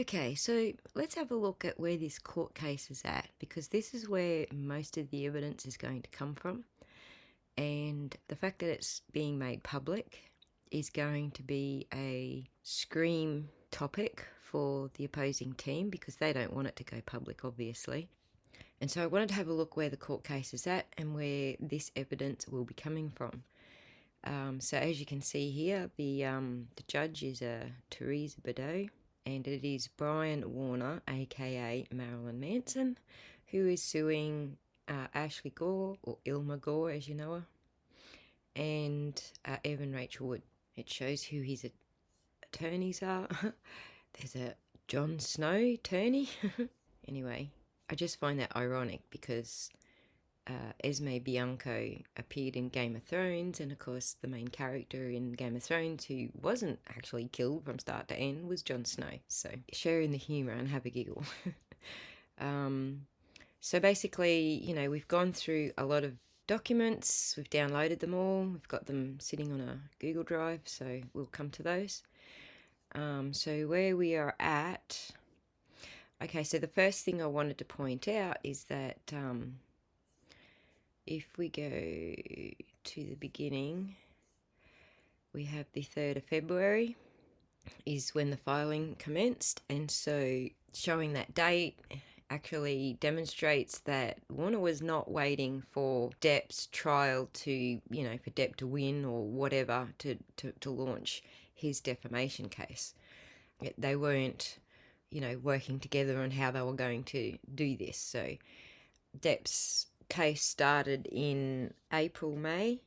Okay, so let's have a look at where this court case is at, because this is where most of the evidence is going to come from. And the fact that it's being made public is going to be a scream topic for the opposing team because they don't want it to go public, obviously. And so I wanted to have a look where the court case is at and where this evidence will be coming from. So as you can see here, the judge is Teresa Badeau, and it is Brian Warner, aka Marilyn Manson, who is suing Ashley Gore, or Illma Gore as you know her, and Evan Rachel Wood. It shows who his attorneys are. There's a Jon Snow attorney. Anyway, I just find that ironic because Esme Bianco appeared in Game of Thrones, and of course the main character in Game of Thrones who wasn't actually killed from start to end was Jon Snow. So share in the humour and have a giggle. So basically, you know, we've gone through a lot of documents, we've downloaded them all, we've got them sitting on a Google Drive, so we'll come to those. So where we are at, okay, so the first thing I wanted to point out is that if we go to the beginning, we have the 3rd of February is when the filing commenced, and so showing that date actually demonstrates that Warner was not waiting for Depp's trial to, you know, for Depp to win or whatever to launch his defamation case. They weren't, you know, working together on how they were going to do this. So Depp's case started in April, May,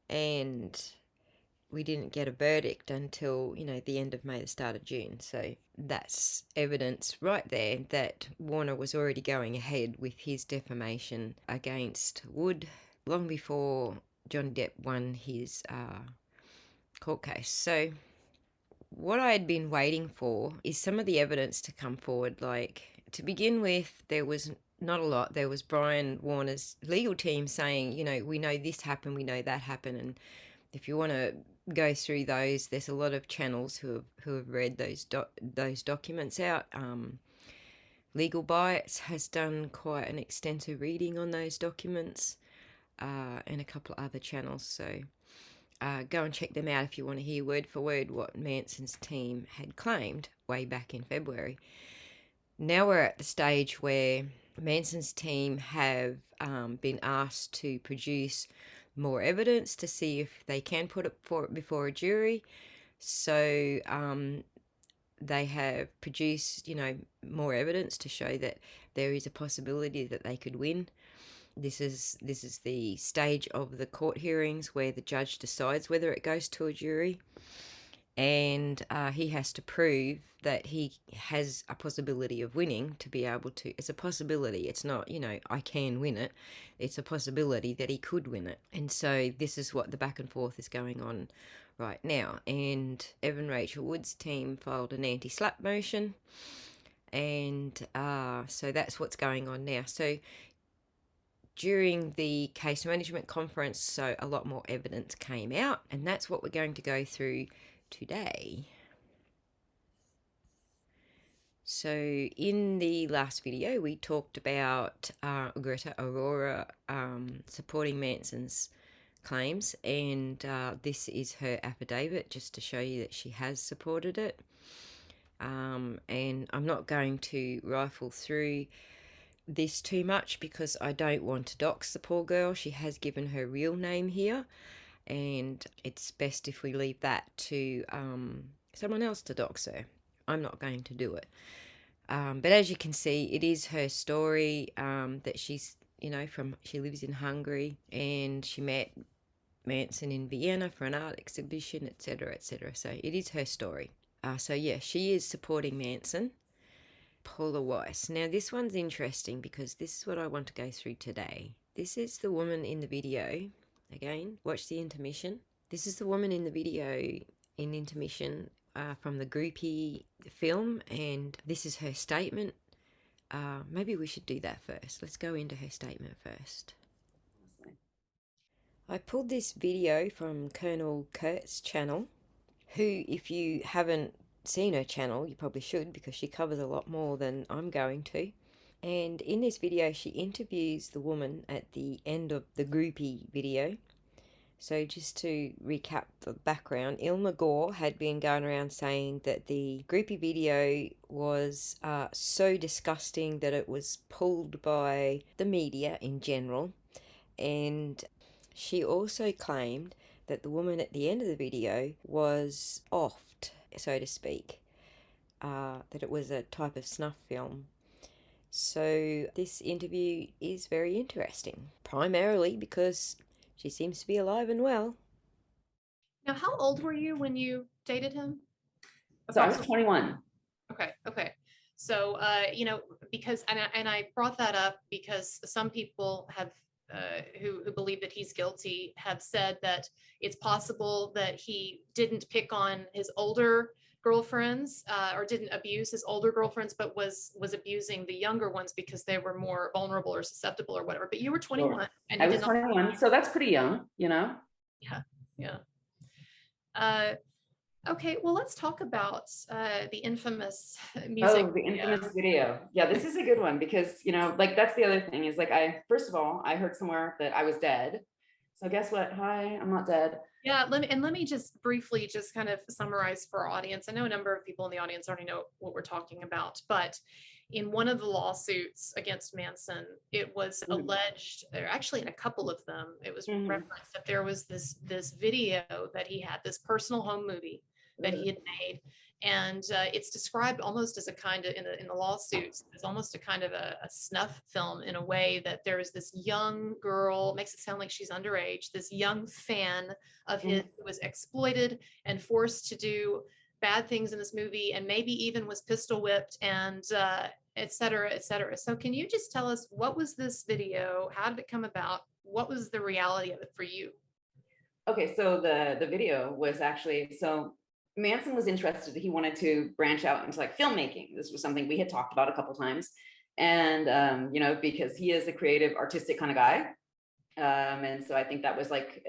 and we didn't get a verdict until, you know, the end of May, the start of June. So that's evidence right there that Warner was already going ahead with his defamation against Wood long before Johnny Depp won his court case. So what I had been waiting for is some of the evidence to come forward. Like, to begin with, there was not a lot. There was Brian Warner's legal team saying, you know, we know this happened, we know that happened, and if you want to go through those, there's a lot of channels who have read those documents out. Legal Bites has done quite an extensive reading on those documents, and a couple of other channels. So go and check them out if you want to hear word for word what Manson's team had claimed way back in February. Now we're at the stage where Manson's team have been asked to produce more evidence to see if they can put it before a jury. So they have produced, you know, more evidence to show that there is a possibility that they could win. This is the stage of the court hearings where the judge decides whether it goes to a jury, and he has to prove that he has a possibility of winning to be able to. It's a possibility. It's not, you know, I can win it. It's a possibility that he could win it. And so this is what the back and forth is going on right now. And Evan Rachel Wood's team filed an anti-slap motion, and so that's what's going on now. So during the case management conference, so a lot more evidence came out, and that's what we're going to go through today. So in the last video, we talked about Greta Aurora supporting Manson's claims, and this is her affidavit just to show you that she has supported it. And I'm not going to rifle through this too much because I don't want to dox the poor girl. She has given her real name here, and it's best if we leave that to someone else to dox her. I'm not going to do it. But as you can see, it is her story that she's, you know, she lives in Hungary, and she met Manson in Vienna for an art exhibition, etc., etc. So it is her story. So yeah, she is supporting Manson. Paula Weiss. Now this one's interesting because this is what I want to go through today. This is the woman in the video. Again, watch the intermission. This is the woman in the video in intermission from the Groupie film, and this is her statement. Maybe we should do that first. Let's go into her statement first. I pulled this video from Colonel Kurt's channel, who, if you haven't seen her channel, you probably should, because she covers a lot more than I'm going to. And in this video, she interviews the woman at the end of the Groupie video. So just to recap the background, Illma Gore had been going around saying that the Groupie video was so disgusting that it was pulled by the media in general. And she also claimed that the woman at the end of the video was offed, so to speak, that it was a type of snuff film. So this interview is very interesting, primarily because she seems to be alive and well. Now, how old were you when you dated him? So I was 21. Okay. So, because, and I brought that up because some people have, who believe that he's guilty, have said that it's possible that he didn't pick on his older girlfriends, or didn't abuse his older girlfriends, but was abusing the younger ones because they were more vulnerable or susceptible or whatever. But you were 21. Sure. And I was 21, so that's pretty young, you know? Yeah. Okay, well, let's talk about the infamous music. Oh, the infamous video. Yeah, this is a good one because, you know, like that's the other thing is like first of all, I heard somewhere that I was dead. So guess what? Hi, I'm not dead. Yeah, let me just briefly just kind of summarize for our audience. I know a number of people in the audience already know what we're talking about, but in one of the lawsuits against Manson, it was alleged, or actually in a couple of them, it was referenced that there was this video that he had, this personal home movie that he had made. And it's described almost as a kind of, in the lawsuits, as almost a kind of a snuff film, in a way that there is this young girl, makes it sound like she's underage, this young fan of his who was exploited and forced to do bad things in this movie, and maybe even was pistol whipped, and et cetera, et cetera. So can you just tell us, what was this video? How did it come about? What was the reality of it for you? Okay, so the video was actually, so Manson was interested, he wanted to branch out into like filmmaking. This was something we had talked about a couple times. And, you know, because he is a creative, artistic kind of guy. And so I think that was like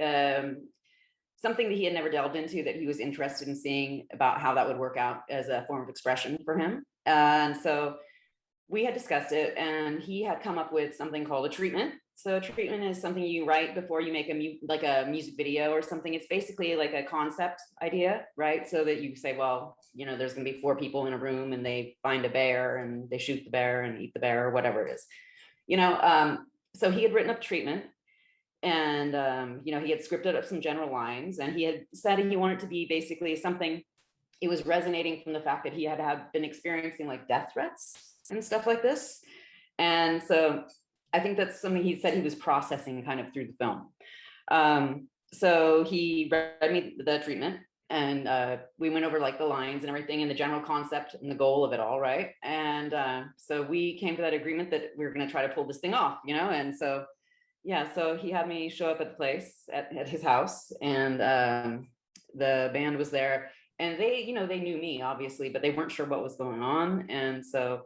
something that he had never delved into, that he was interested in seeing about how that would work out as a form of expression for him. And so we had discussed it, and he had come up with something called a treatment. So a treatment is something you write before you make like a music video or something. It's basically like a concept idea, right? So that you say, well, you know, there's going to be 4 people in a room and they find a bear and they shoot the bear and eat the bear or whatever it is, you know. So he had written up treatment, and you know, he had scripted up some general lines, and he had said he wanted to be basically something. It was resonating from the fact that he had been experiencing like death threats and stuff like this. And so I think that's something he said he was processing kind of through the film. So he read me the treatment, and we went over like the lines and everything and the general concept and the goal of it all, right? And so we came to that agreement that we were going to try to pull this thing off, you know? And so, yeah, so he had me show up at the place at his house, and the band was there, and they, you know, they knew me obviously, but they weren't sure what was going on. And so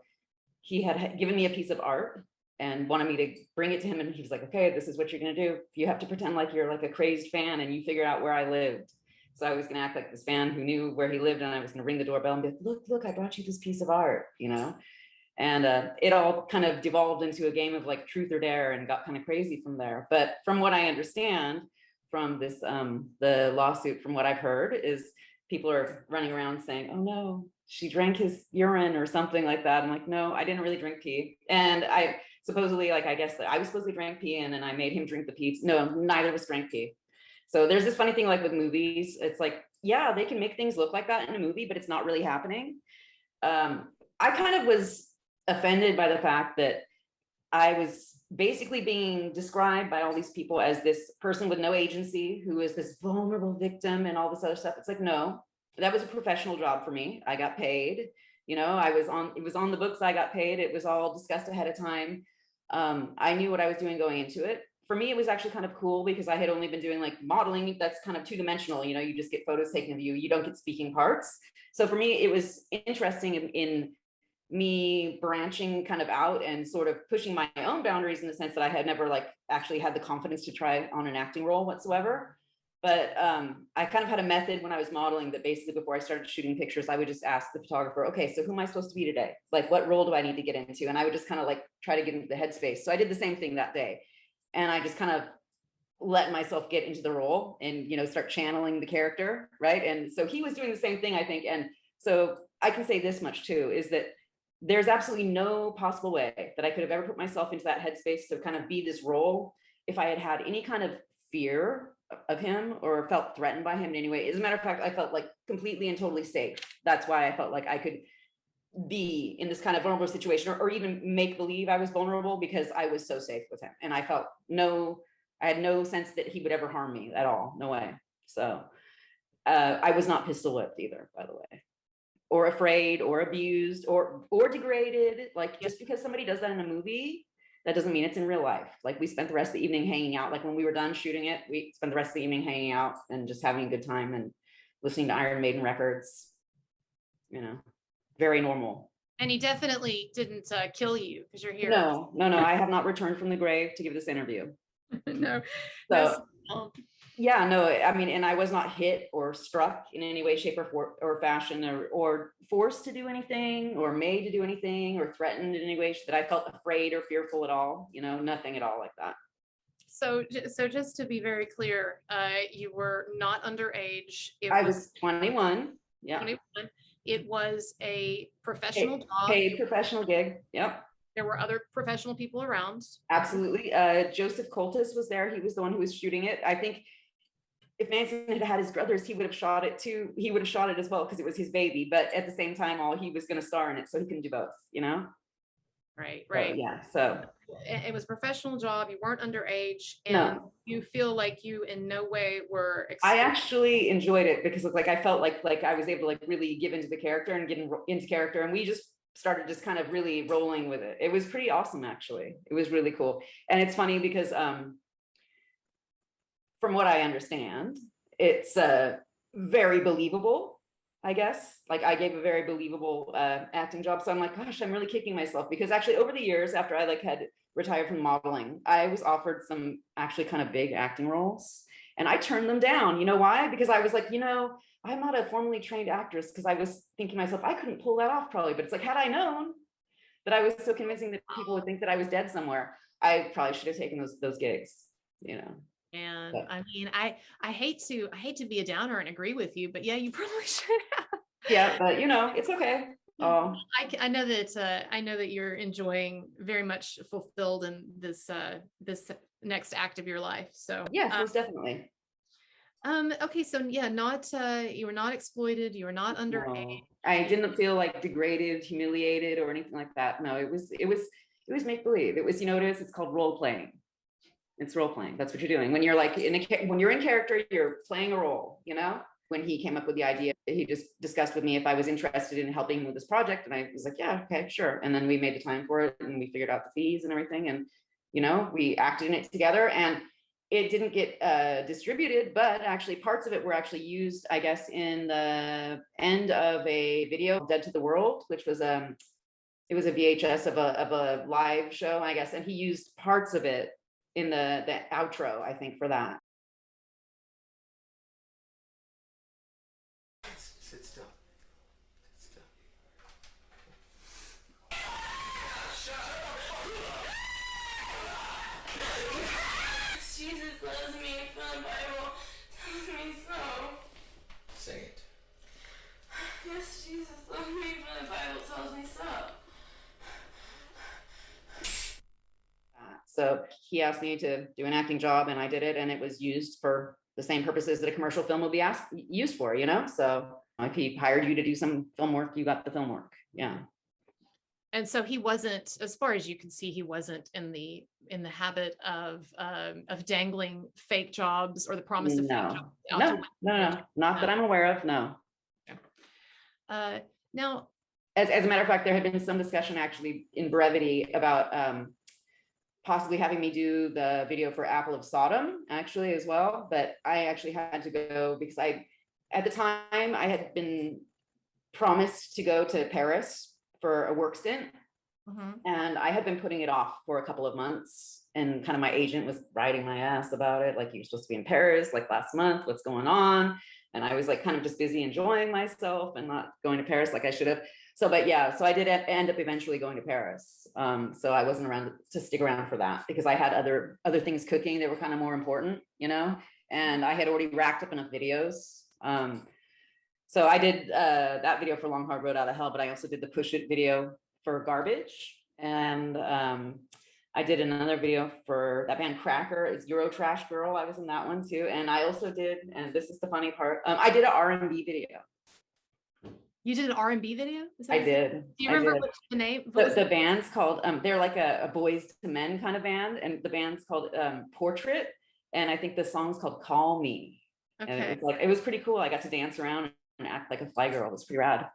he had given me a piece of art and wanted me to bring it to him. And he was like, okay, this is what you're going to do. You have to pretend like you're like a crazed fan and you figure out where I lived. So I was going to act like this fan who knew where he lived, and I was going to ring the doorbell and be like, look, I brought you this piece of art, you know? And it all kind of devolved into a game of like truth or dare, and got kind of crazy from there. But from what I understand from this, the lawsuit, from what I've heard, is people are running around saying, oh no, she drank his urine or something like that. I'm like, no, I didn't really drink pee. And I supposedly, like, I guess that I was supposedly drank pee, and then I made him drink the pee. No, neither of us drank pee. So there's this funny thing, like with movies, it's like, yeah, they can make things look like that in a movie, but it's not really happening. I kind of was offended by the fact that I was basically being described by all these people as this person with no agency, who is this vulnerable victim and all this other stuff. It's like, no, that was a professional job for me. I got paid, you know, it was on the books. I got paid. It was all discussed ahead of time. I knew what I was doing going into it. For me, it was actually kind of cool because I had only been doing like modeling. That's kind of 2-dimensional. You know, you just get photos taken of you. You don't get speaking parts. So for me, it was interesting in me branching kind of out and sort of pushing my own boundaries, in the sense that I had never like actually had the confidence to try on an acting role whatsoever. But I kind of had a method when I was modeling that basically before I started shooting pictures, I would just ask the photographer, okay, so who am I supposed to be today? Like, what role do I need to get into? And I would just kind of like try to get into the headspace. So I did the same thing that day. And I just kind of let myself get into the role and, you know, start channeling the character, right? And so he was doing the same thing, I think. And so I can say this much too, is that there's absolutely no possible way that I could have ever put myself into that headspace to kind of be this role if I had had any kind of fear of him or felt threatened by him in any way. As a matter of fact, I felt like completely and totally safe. That's why I felt like I could be in this kind of vulnerable situation, or even make believe I was vulnerable, because I was so safe with him. And I had no sense that he would ever harm me at all. No way. So I was not pistol whipped either, by the way, or afraid or abused or degraded. Like, just because somebody does that in a movie, that doesn't mean it's in real life. Like, we spent the rest of the evening hanging out. Like, when we were done shooting it, we spent the rest of the evening hanging out and just having a good time and listening to Iron Maiden records, you know, very normal. And he definitely didn't kill you because you're here. No, I have not returned from the grave to give this interview. No. So, yeah, no, I mean, and I was not hit or struck in any way, shape, or fashion, or forced to do anything, or made to do anything, or threatened in any way that I felt afraid or fearful at all. You know, nothing at all like that. So just to be very clear, you were not underage. I was 21. Yeah. 21. It was a professional job. Paid professional gig. Yep. There were other professional people around. Absolutely. Joseph Coltis was there. He was the one who was shooting it. I think if Manson had had his brothers, he would have shot it too. He would have shot it as well, because it was his baby. But at the same time, he was going to star in it, so he couldn't do both, you know? Right. So, yeah. So it was a professional job. You weren't underage, and no. You feel like you in no way were. I actually enjoyed it, because it's like I felt like I was able to like really give into the character and get into character, and we just started just kind of really rolling with it. It was pretty awesome, actually. It was really cool. And it's funny because from what I understand, it's very believable, I guess. Like, I gave a very believable acting job. So I'm like, gosh, I'm really kicking myself, because actually over the years after I like had retired from modeling, I was offered some actually kind of big acting roles, and I turned them down. You know why? Because I was like, you know, I'm not a formally trained actress, because I was thinking to myself, I couldn't pull that off probably. But it's like, had I known that I was so convincing that people would think that I was dead somewhere, I probably should have taken those gigs, you know. And I mean, I hate to be a downer and agree with you, but yeah, you probably should have. Yeah, but you know, it's okay. Oh, I know that you're enjoying, very much fulfilled in this next act of your life. So yes, most definitely. Okay, so yeah, you were not exploited, you were not underage. No, I didn't feel like degraded, humiliated, or anything like that. No, it was make believe. It was, you know, it's called role playing. It's role playing. That's what you're doing when you're like when you're in character. You're playing a role. You know. When he came up with the idea, he just discussed with me if I was interested in helping him with this project, and I was like, yeah, okay, sure. And then we made the time for it, and we figured out the fees and everything, and you know, we acted in it together, and it didn't get distributed, but actually parts of it were actually used, I guess, in the end of a video, Dead to the World, which was it was a VHS of a live show, I guess, and he used parts of it in the outro, I think, for that. Sit still. Sit still. Jesus loves me, from the Bible tells me so. Say it. Yes, Jesus loves me, from the Bible tells me so. So he asked me to do an acting job, and I did it, and it was used for the same purposes that a commercial film would be used for, you know? So if he hired you to do some film work, you got the film work. Yeah. And so he wasn't, as far as you can see, he wasn't in the habit of dangling fake jobs or the promise of fake jobs. No, not that I'm aware of. No. Now, as a matter of fact, there had been some discussion actually in brevity about possibly having me do the video for Apple of Sodom actually as well, but I actually had to go because at the time I had been promised to go to Paris for a work stint, Mhm. And I had been putting it off for a couple of months, and kind of my agent was riding my ass about it. Like, you're supposed to be in Paris like last month. What's going on? And I was like kind of just busy enjoying myself and not going to Paris like I should have. So, but yeah, so I did end up eventually going to Paris. So I wasn't around to stick around for that because I had other things cooking that were kind of more important, you know, and I had already racked up enough videos. So I did that video for Long Hard Road Out of Hell, but I also did the Push It video for Garbage. And I did another video for that band Cracker. It's Euro Trash Girl. I was in that one too. And I also did, and this is the funny part, I did an R&B video. You did an R&B video? Is that I what you did. Do you remember did. what the name? What was The band's called, they're like a Boys to Men kind of band. And the band's called Portrait. And I think the song's called Call Me. And it Okay. was like, it was pretty cool. I got to dance around and act like a fly girl. It was pretty rad.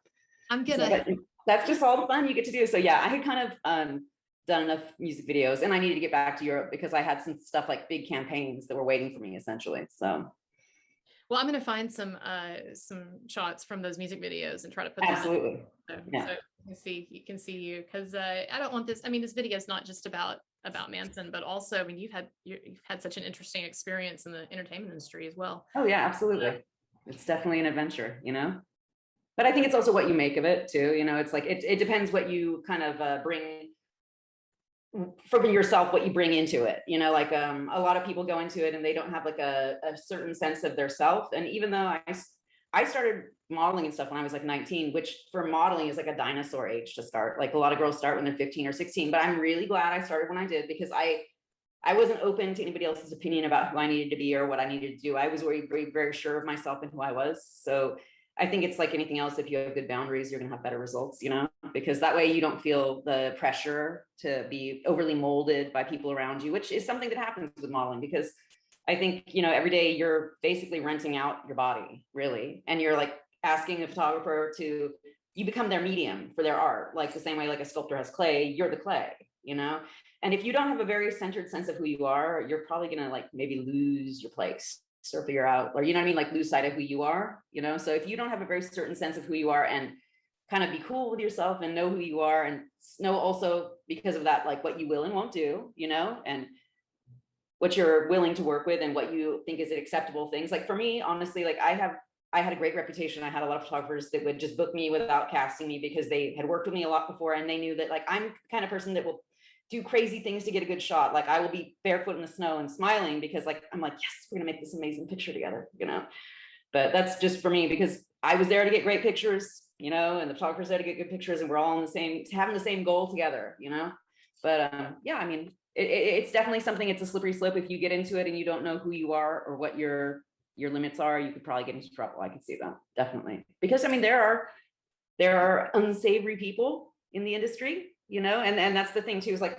I'm So gonna that's just all the fun you get to do. So yeah, I had kind of done enough music videos, and I needed to get back to Europe because I had some stuff like big campaigns that were waiting for me essentially. So well, I'm gonna find some shots from those music videos and try to put them absolutely. in. Yeah. So you can see you because I don't want this. I mean, this video is not just about Manson, but also, I mean, you've had such an interesting experience in the entertainment industry as well. Oh yeah, absolutely. It's definitely an adventure, you know. But I think it's also what you make of it too. You know, it's like it depends what you kind of bring from yourself, what you bring into it. You know, like a lot of people go into it and they don't have like a certain sense of their self. And even though I started modeling and stuff when I was like 19, which for modeling is like a dinosaur age to start. Like a lot of girls start when they're 15 or 16, but I'm really glad I started when I did because I wasn't open to anybody else's opinion about who I needed to be or what I needed to do. I was very, very, very sure of myself and who I was. So I think it's like anything else. If you have good boundaries, you're going to have better results, you know, because that way you don't feel the pressure to be overly molded by people around you, which is something that happens with modeling. Because I think, you know, every day you're basically renting out your body, really. And you're like asking a photographer to, you become their medium for their art, like the same way like a sculptor has clay, you're the clay, you know? And if you don't have a very centered sense of who you are, you're probably going to like maybe lose your place or figure out, or, you know what I mean? Like lose sight of who you are, you know? So if you don't have a very certain sense of who you are and kind of be cool with yourself and know who you are and know also because of that, like what you will and won't do, you know, and what you're willing to work with and what you think is acceptable things. Like for me, honestly, like I had a great reputation. I had a lot of photographers that would just book me without casting me because they had worked with me a lot before. And they knew that like, I'm the kind of person that will do crazy things to get a good shot. Like I will be barefoot in the snow and smiling because like, I'm like, yes, we're gonna make this amazing picture together, you know? But that's just for me because I was there to get great pictures, you know, and the photographer's there to get good pictures and we're all in the same, having the same goal together, you know? But yeah, I mean, it's definitely something, it's a slippery slope. If you get into it and you don't know who you are or what your limits are, you could probably get into trouble. I can see that, definitely. Because I mean, there are unsavory people in the industry, you know, and that's the thing too, is like,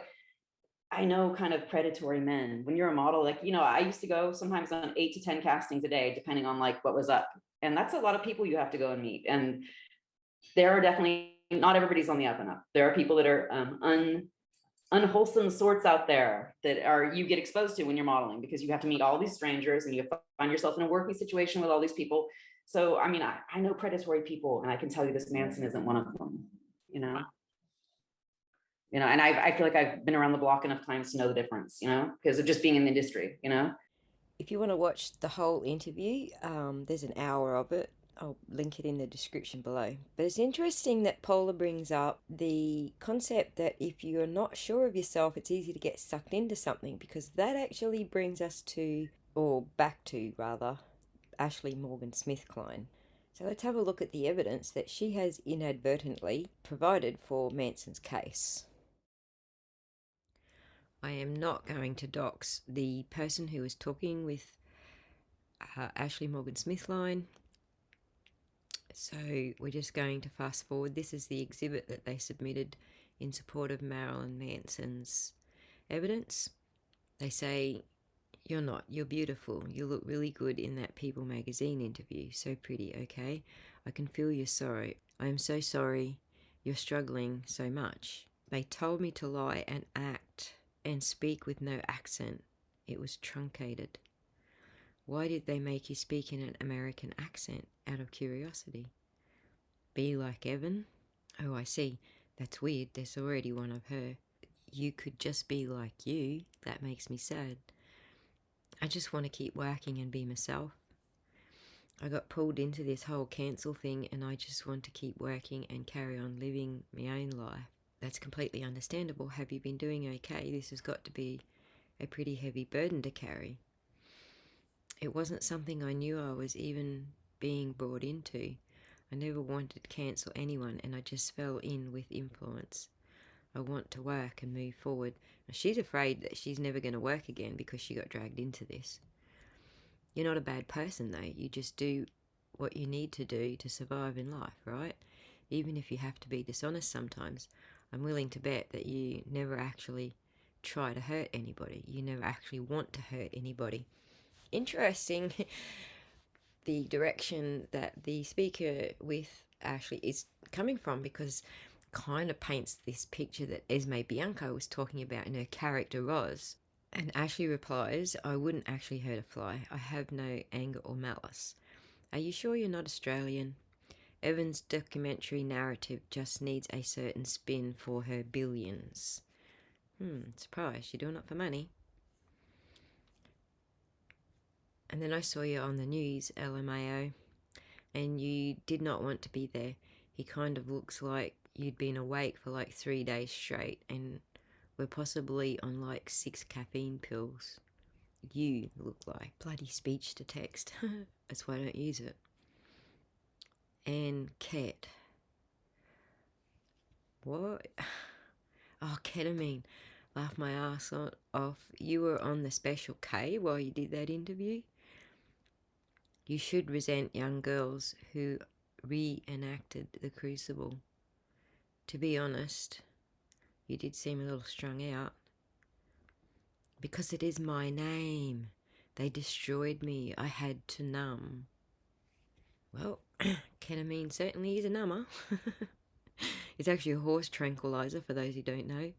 I know kind of predatory men. When you're a model, like, you know, I used to go sometimes on 8 to 10 castings a day, depending on like what was up. And that's a lot of people you have to go and meet. And there are definitely, not everybody's on the up and up. There are people that are unwholesome sorts out there that you get exposed to when you're modeling, because you have to meet all these strangers and you find yourself in a working situation with all these people. So, I mean, I know predatory people, and I can tell you this Manson isn't one of them, you know? You know, and I feel like I've been around the block enough times to know the difference, you know, because of just being in the industry, you know? If you want to watch the whole interview, there's an hour of it. I'll link it in the description below. But it's interesting that Paula brings up the concept that if you're not sure of yourself, it's easy to get sucked into something, because that actually brings us to, or back to rather, Ashley Morgan Smith-Klein. So let's have a look at the evidence that she has inadvertently provided for Manson's case. I am not going to dox the person who was talking with Ashley Morgan Smith-Klein. So we're just going to fast forward. This is the exhibit that they submitted in support of Marilyn Manson's evidence. They say, "You're not, you're beautiful. You look really good in that People magazine interview. So pretty, okay? I can feel your sorrow. I am so sorry you're struggling so much. They told me to lie and act and speak with no accent. It was truncated. Why did they make you speak in an American accent? Out of curiosity. Be like Evan? Oh, I see. That's weird. There's already one of her. You could just be like you. That makes me sad. I just want to keep working and be myself. I got pulled into this whole cancel thing and I just want to keep working and carry on living my own life. That's completely understandable. Have you been doing okay? This has got to be a pretty heavy burden to carry. It wasn't something I knew I was even being brought into. I never wanted to cancel anyone and I just fell in with influence. I want to work and move forward. Now, she's afraid that she's never going to work again because she got dragged into this. You're not a bad person though. You just do what you need to do to survive in life, right? Even if you have to be dishonest sometimes. I'm willing to bet that you never actually try to hurt anybody. You never actually want to hurt anybody. Interesting the direction that the speaker with Ashley is coming from, because kind of paints this picture that Esme Bianco was talking about in her character Roz. And Ashley replies, I wouldn't actually hurt a fly. I have no anger or malice. Are you sure you're not Australian? Evan's documentary narrative just needs a certain spin for her billions. Surprise, you're doing it for money. And then I saw you on the news, LMAO, and you did not want to be there. He kind of looks like you'd been awake for like 3 days straight and were possibly on like 6 caffeine pills. You look like bloody speech to text. That's why I don't use it. And Ket. What? Oh, ketamine. Laughed my ass off. You were on the Special K while you did that interview? You should resent young girls who reenacted the Crucible. To be honest, you did seem a little strung out. Because it is my name. They destroyed me. I had to numb. Well, ketamine certainly is a number. It's actually a horse tranquilizer for those who don't know.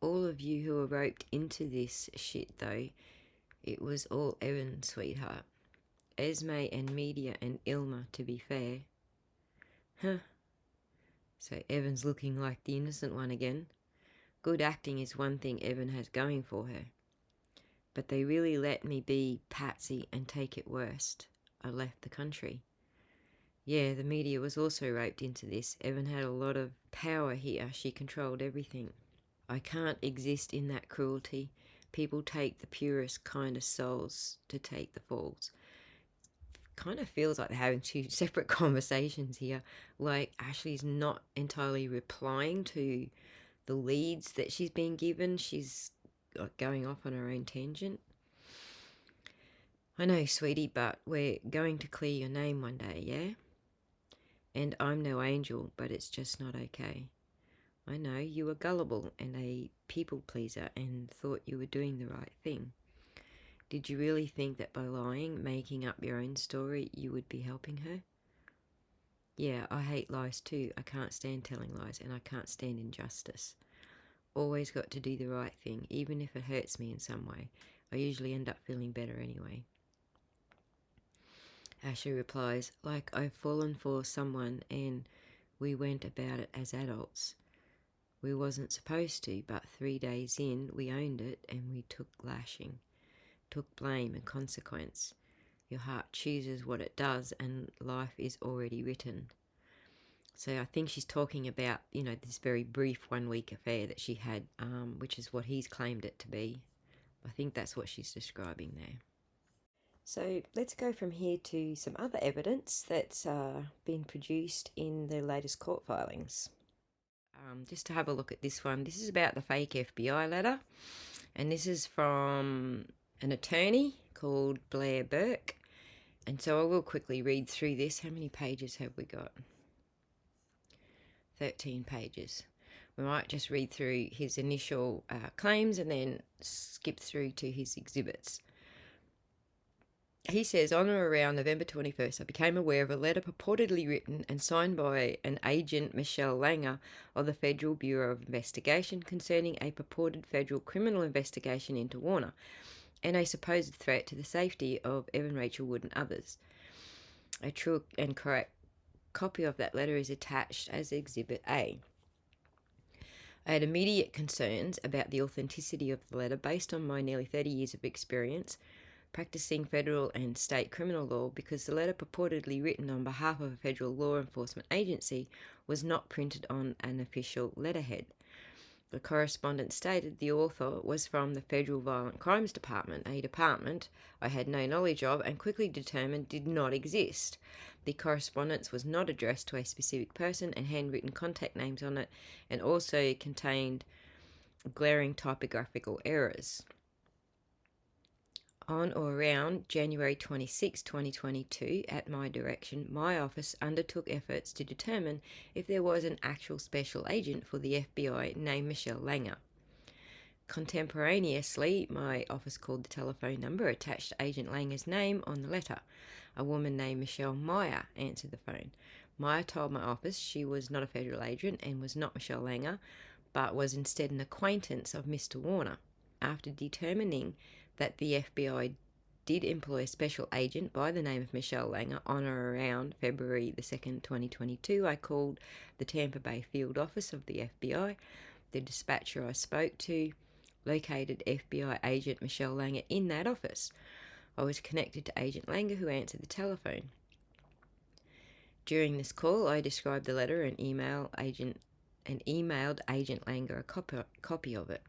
All of you who were roped into this shit though, it was all Evan, sweetheart. Esme and media and Illma, to be fair. Huh. So Evan's looking like the innocent one again. Good acting is one thing Evan has going for her. But they really let me be Patsy and take it worst. I left the country. Yeah, the media was also roped into this. Evan had a lot of power here. She controlled everything. I can't exist in that cruelty. People take the purest kind of souls to take the falls. Kind of feels like they're having two separate conversations here. Like Ashley's not entirely replying to the leads that she's been given. She's going off on her own tangent. I know, sweetie, but we're going to clear your name one day, yeah? And I'm no angel, but it's just not okay. I know you were gullible and a people pleaser and thought you were doing the right thing. Did you really think that by lying, making up your own story, you would be helping her? Yeah, I hate lies too. I can't stand telling lies and I can't stand injustice. Always got to do the right thing, even if it hurts me in some way. I usually end up feeling better anyway. Ashley replies, like I've fallen for someone and we went about it as adults. We wasn't supposed to, but 3 days in, we owned it and we took lashing. Took blame and consequence. Your heart chooses what it does and life is already written. So I think she's talking about, this very brief 1 week affair that she had, which is what he's claimed it to be. I think that's what she's describing there. So let's go from here to some other evidence that's been produced in the latest court filings. Just to have a look at this one. This is about the fake FBI letter. And this is from an attorney called Blair Burke. And so I will quickly read through this. How many pages have we got? 13 pages. We might just read through his initial claims and then skip through to his exhibits. He says, on or around November 21st, I became aware of a letter purportedly written and signed by an agent, Michelle Langer, of the Federal Bureau of Investigation concerning a purported federal criminal investigation into Warner and a supposed threat to the safety of Evan Rachel Wood and others. A true and correct copy of that letter is attached as Exhibit A. I had immediate concerns about the authenticity of the letter based on my nearly 30 years of experience practicing federal and state criminal law, because the letter purportedly written on behalf of a federal law enforcement agency was not printed on an official letterhead. The correspondence stated the author was from the Federal Violent Crimes Department, a department I had no knowledge of and quickly determined did not exist. The correspondence was not addressed to a specific person and handwritten contact names on it, and also contained glaring typographical errors. On or around January 26, 2022, at my direction, my office undertook efforts to determine if there was an actual special agent for the FBI named Michelle Langer. Contemporaneously, my office called the telephone number attached to Agent Langer's name on the letter. A woman named Michelle Meyer answered the phone. Meyer told my office she was not a federal agent and was not Michelle Langer, but was instead an acquaintance of Mr. Warner. After determining that the FBI did employ a special agent by the name of Michelle Langer on or around February the 2nd, 2022, I called the Tampa Bay field office of the FBI. The dispatcher I spoke to located FBI agent Michelle Langer in that office. I was connected to Agent Langer, who answered the telephone. During this call, I described the letter and emailed Agent Langer a copy of it.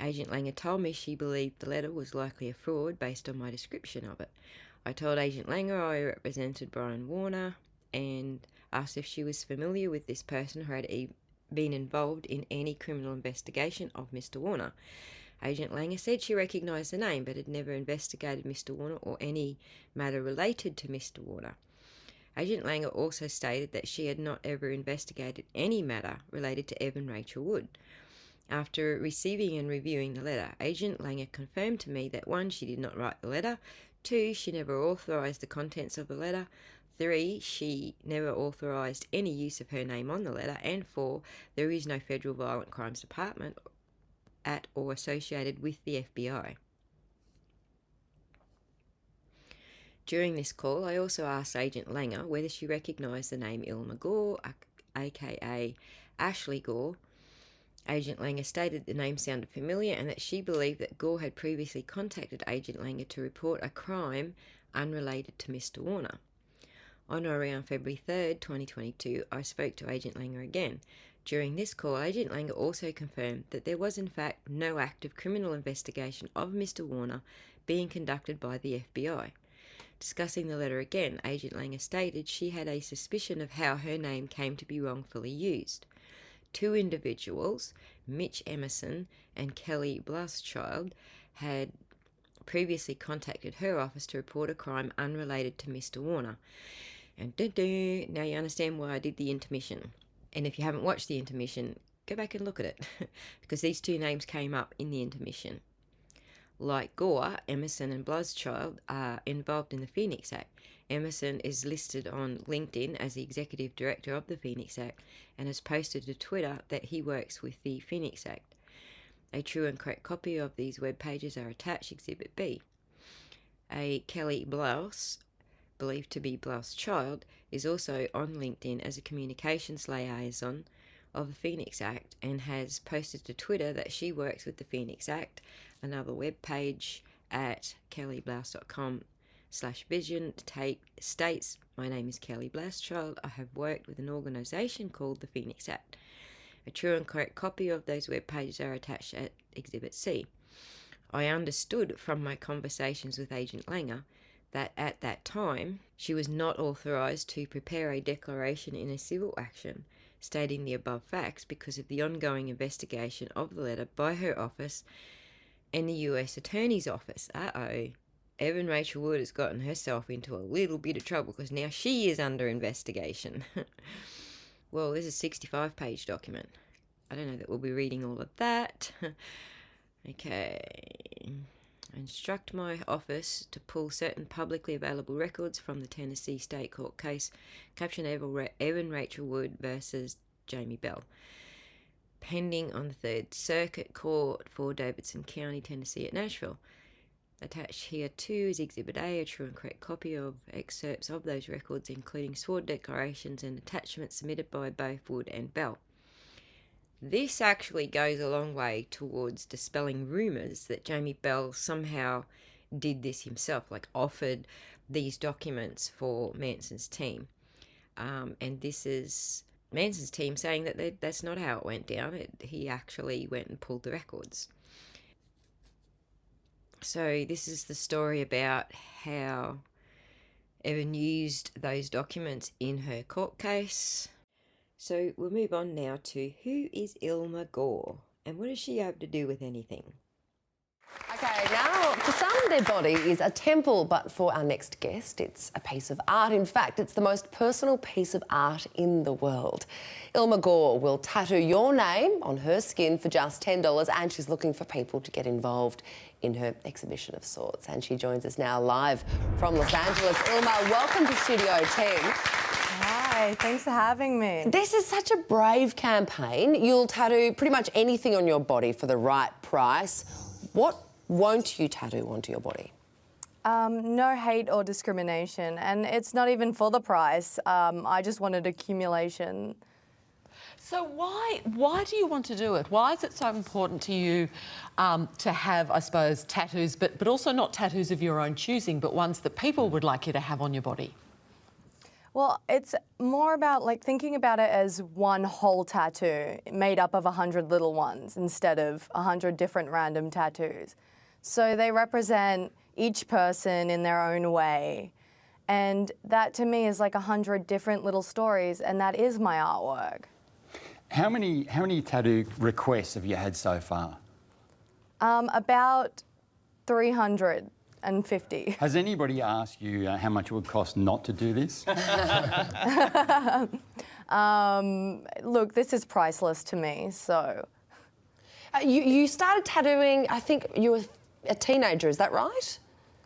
Agent Langer told me she believed the letter was likely a fraud based on my description of it. I told Agent Langer I represented Brian Warner and asked if she was familiar with this person who had been involved in any criminal investigation of Mr. Warner. Agent Langer said she recognised the name but had never investigated Mr. Warner or any matter related to Mr. Warner. Agent Langer also stated that she had not ever investigated any matter related to Evan Rachel Wood. After receiving and reviewing the letter, Agent Langer confirmed to me that 1, she did not write the letter, 2, she never authorised the contents of the letter, 3, she never authorised any use of her name on the letter, and 4, there is no Federal Violent Crimes Department at or associated with the FBI. During this call, I also asked Agent Langer whether she recognised the name Illma Gore, aka Ashley Gore. Agent Langer stated the name sounded familiar and that she believed that Gore had previously contacted Agent Langer to report a crime unrelated to Mr. Warner. On or around February 3rd, 2022, I spoke to Agent Langer again. During this call, Agent Langer also confirmed that there was in fact no active criminal investigation of Mr. Warner being conducted by the FBI. Discussing the letter again, Agent Langer stated she had a suspicion of how her name came to be wrongfully used. 2 individuals, Mitch Emerson and Kelly Blaschild, had previously contacted her office to report a crime unrelated to Mr. Warner. And now you understand why I did the intermission. And if you haven't watched the intermission, go back and look at it, because these 2 names came up in the intermission. Like Gore, Emerson and Blaschild are involved in the Phoenix Act. Emerson is listed on LinkedIn as the Executive Director of the Phoenix Act and has posted to Twitter that he works with the Phoenix Act. A true and correct copy of these web pages are attached, Exhibit B. A Kelly Blouse, believed to be Blaschild, is also on LinkedIn as a communications liaison of the Phoenix Act and has posted to Twitter that she works with the Phoenix Act. Another web page at kellyblouse.com/vision states, "My name is Kelly Blaschild. I have worked with an organisation called the Phoenix Act." A true and correct copy of those web pages are attached at Exhibit C. I understood from my conversations with Agent Langer that at that time she was not authorised to prepare a declaration in a civil action stating the above facts because of the ongoing investigation of the letter by her office and the U.S. Attorney's Office. Evan Rachel Wood has gotten herself into a little bit of trouble because now she is under investigation. Well, this is a 65-page document. I don't know that we'll be reading all of that. Okay. I instruct my office to pull certain publicly available records from the Tennessee State Court case, caption Evan Rachel Wood versus Jamie Bell, pending on the 3rd Circuit Court for Davidson County, Tennessee at Nashville. Attached here too is Exhibit A, a true and correct copy of excerpts of those records, including sworn declarations and attachments submitted by both Wood and Bell. This actually goes a long way towards dispelling rumours that Jamie Bell somehow did this himself, like offered these documents for Manson's team. And this is Manson's team saying that that's not how it went down. He actually went and pulled the records. So this is the story about how Evan used those documents in her court case. So we'll move on now to who is Illma Gore and what does she have to do with anything? Okay, now for some their body is a temple, but for our next guest it's a piece of art. In fact, it's the most personal piece of art in the world. Illma Gore will tattoo your name on her skin for just $10 and she's looking for people to get involved in her exhibition of sorts. And she joins us now live from Los Angeles. Illma, welcome to Studio 10. Hi, thanks for having me. This is such a brave campaign. You'll tattoo pretty much anything on your body for the right price. What won't you tattoo onto your body? No hate or discrimination, and it's not even for the price. I just wanted accumulation. So why do you want to do it? Why is it so important to you to have, I suppose, tattoos, but also not tattoos of your own choosing, but ones that people would like you to have on your body? Well, it's more about like thinking about it as one whole tattoo made up of 100 little ones instead of 100 different random tattoos. So they represent each person in their own way. And that to me is like 100 different little stories, and that is my artwork. How many tattoo requests have you had so far? About 350. Has anybody asked you how much it would cost not to do this? Look, this is priceless to me, so. You started tattooing, I think you were a teenager, is that right?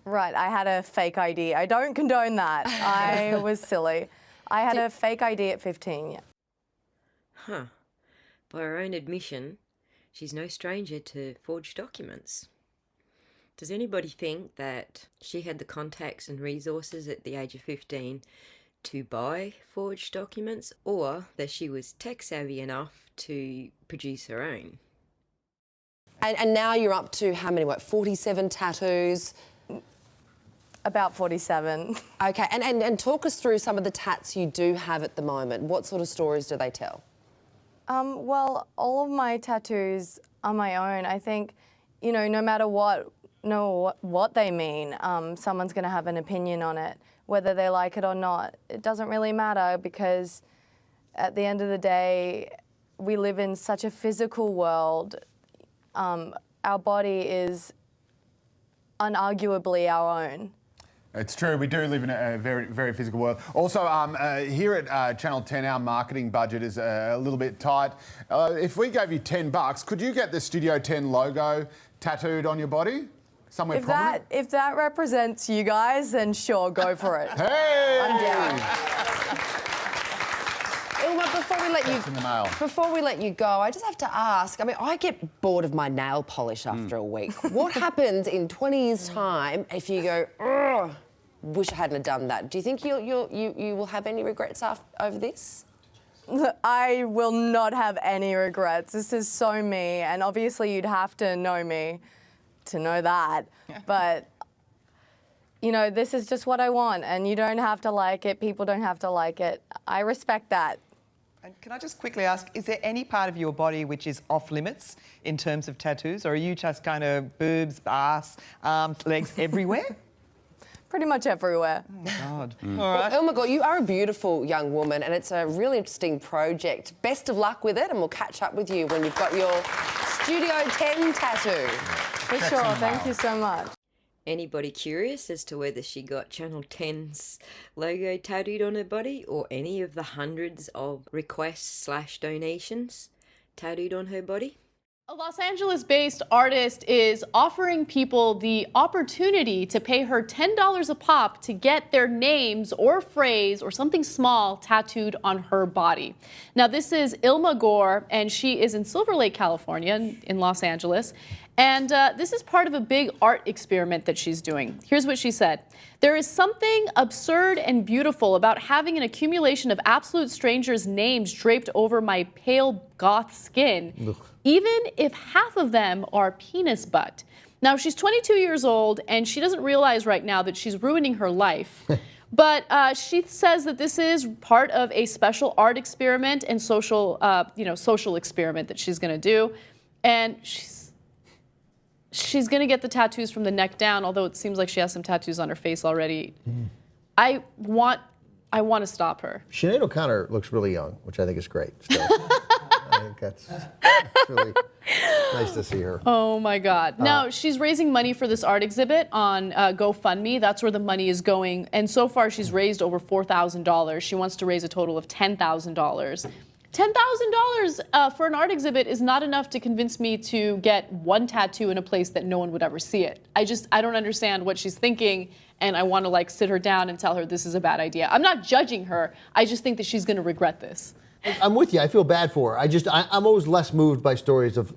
Right, I had a fake ID. I don't condone that. I was silly. I had a fake ID at 15, yeah. Huh. By her own admission, she's no stranger to forged documents. Does anybody think that she had the contacts and resources at the age of 15 to buy forged documents, or that she was tech savvy enough to produce her own? And now you're up to how many, 47 tattoos? About 47. Okay, and talk us through some of the tats you do have at the moment. What sort of stories do they tell? Well, all of my tattoos are my own. I think, you know, no matter what they mean, someone's going to have an opinion on it, whether they like it or not. It doesn't really matter because at the end of the day, we live in such a physical world. Our body is unarguably our own. It's true. We do live in a very, very physical world. Also, here at Channel 10, our marketing budget is a little bit tight. If we gave you $10, could you get the Studio 10 logo tattooed on your body? Somewhere prominent? If that represents you guys, then sure, go for it. Hey! I'm down. Illma, before we let you go, I just have to ask, I mean, I get bored of my nail polish after a week. What happens in 20 years' time if you go, ugh, wish I hadn't have done that? Do you think you will have any regrets over this? I will not have any regrets. This is so me, and obviously you'd have to know me to know that. But, you know, this is just what I want, and you don't have to like it. People don't have to like it. I respect that. And can I just quickly ask, is there any part of your body which is off limits in terms of tattoos, or are you just kind of boobs, ass, arms, legs, everywhere? Pretty much everywhere. Oh, God. All right. Illma Gore, you are a beautiful young woman and it's a really interesting project. Best of luck with it, and we'll catch up with you when you've got your Studio 10 tattoo. For sure. Thank you so much. Anybody curious as to whether she got Channel 10's logo tattooed on her body, or any of the hundreds of requests/donations tattooed on her body? A Los Angeles-based artist is offering people the opportunity to pay her $10 a pop to get their names or phrase or something small tattooed on her body. Now, this is Illma Gore, and she is in Silver Lake, California, in Los Angeles. And this is part of a big art experiment that she's doing. Here's what she said. There is something absurd and beautiful about having an accumulation of absolute strangers' names draped over my pale goth skin, even if half of them are penis butt. Now, she's 22 years old, and she doesn't realize right now that she's ruining her life. But she says that this is part of a special art experiment and social experiment that she's going to do. And she's going to get the tattoos from the neck down, although it seems like she has some tattoos on her face already. I want to stop her. Sinead O'Connor looks really young, which I think is great. Still. I think that's really nice to see her. Oh my God. Now, she's raising money for this art exhibit on GoFundMe. That's where the money is going. And so far, she's raised over $4,000. She wants to raise a total of $10,000. $10,000 for an art exhibit is not enough to convince me to get one tattoo in a place that no one would ever see it. I don't understand what she's thinking, and I want to like sit her down and tell her this is a bad idea. I'm not judging her. I just think that she's going to regret this. I'm with you. I feel bad for her. I'm always less moved by stories of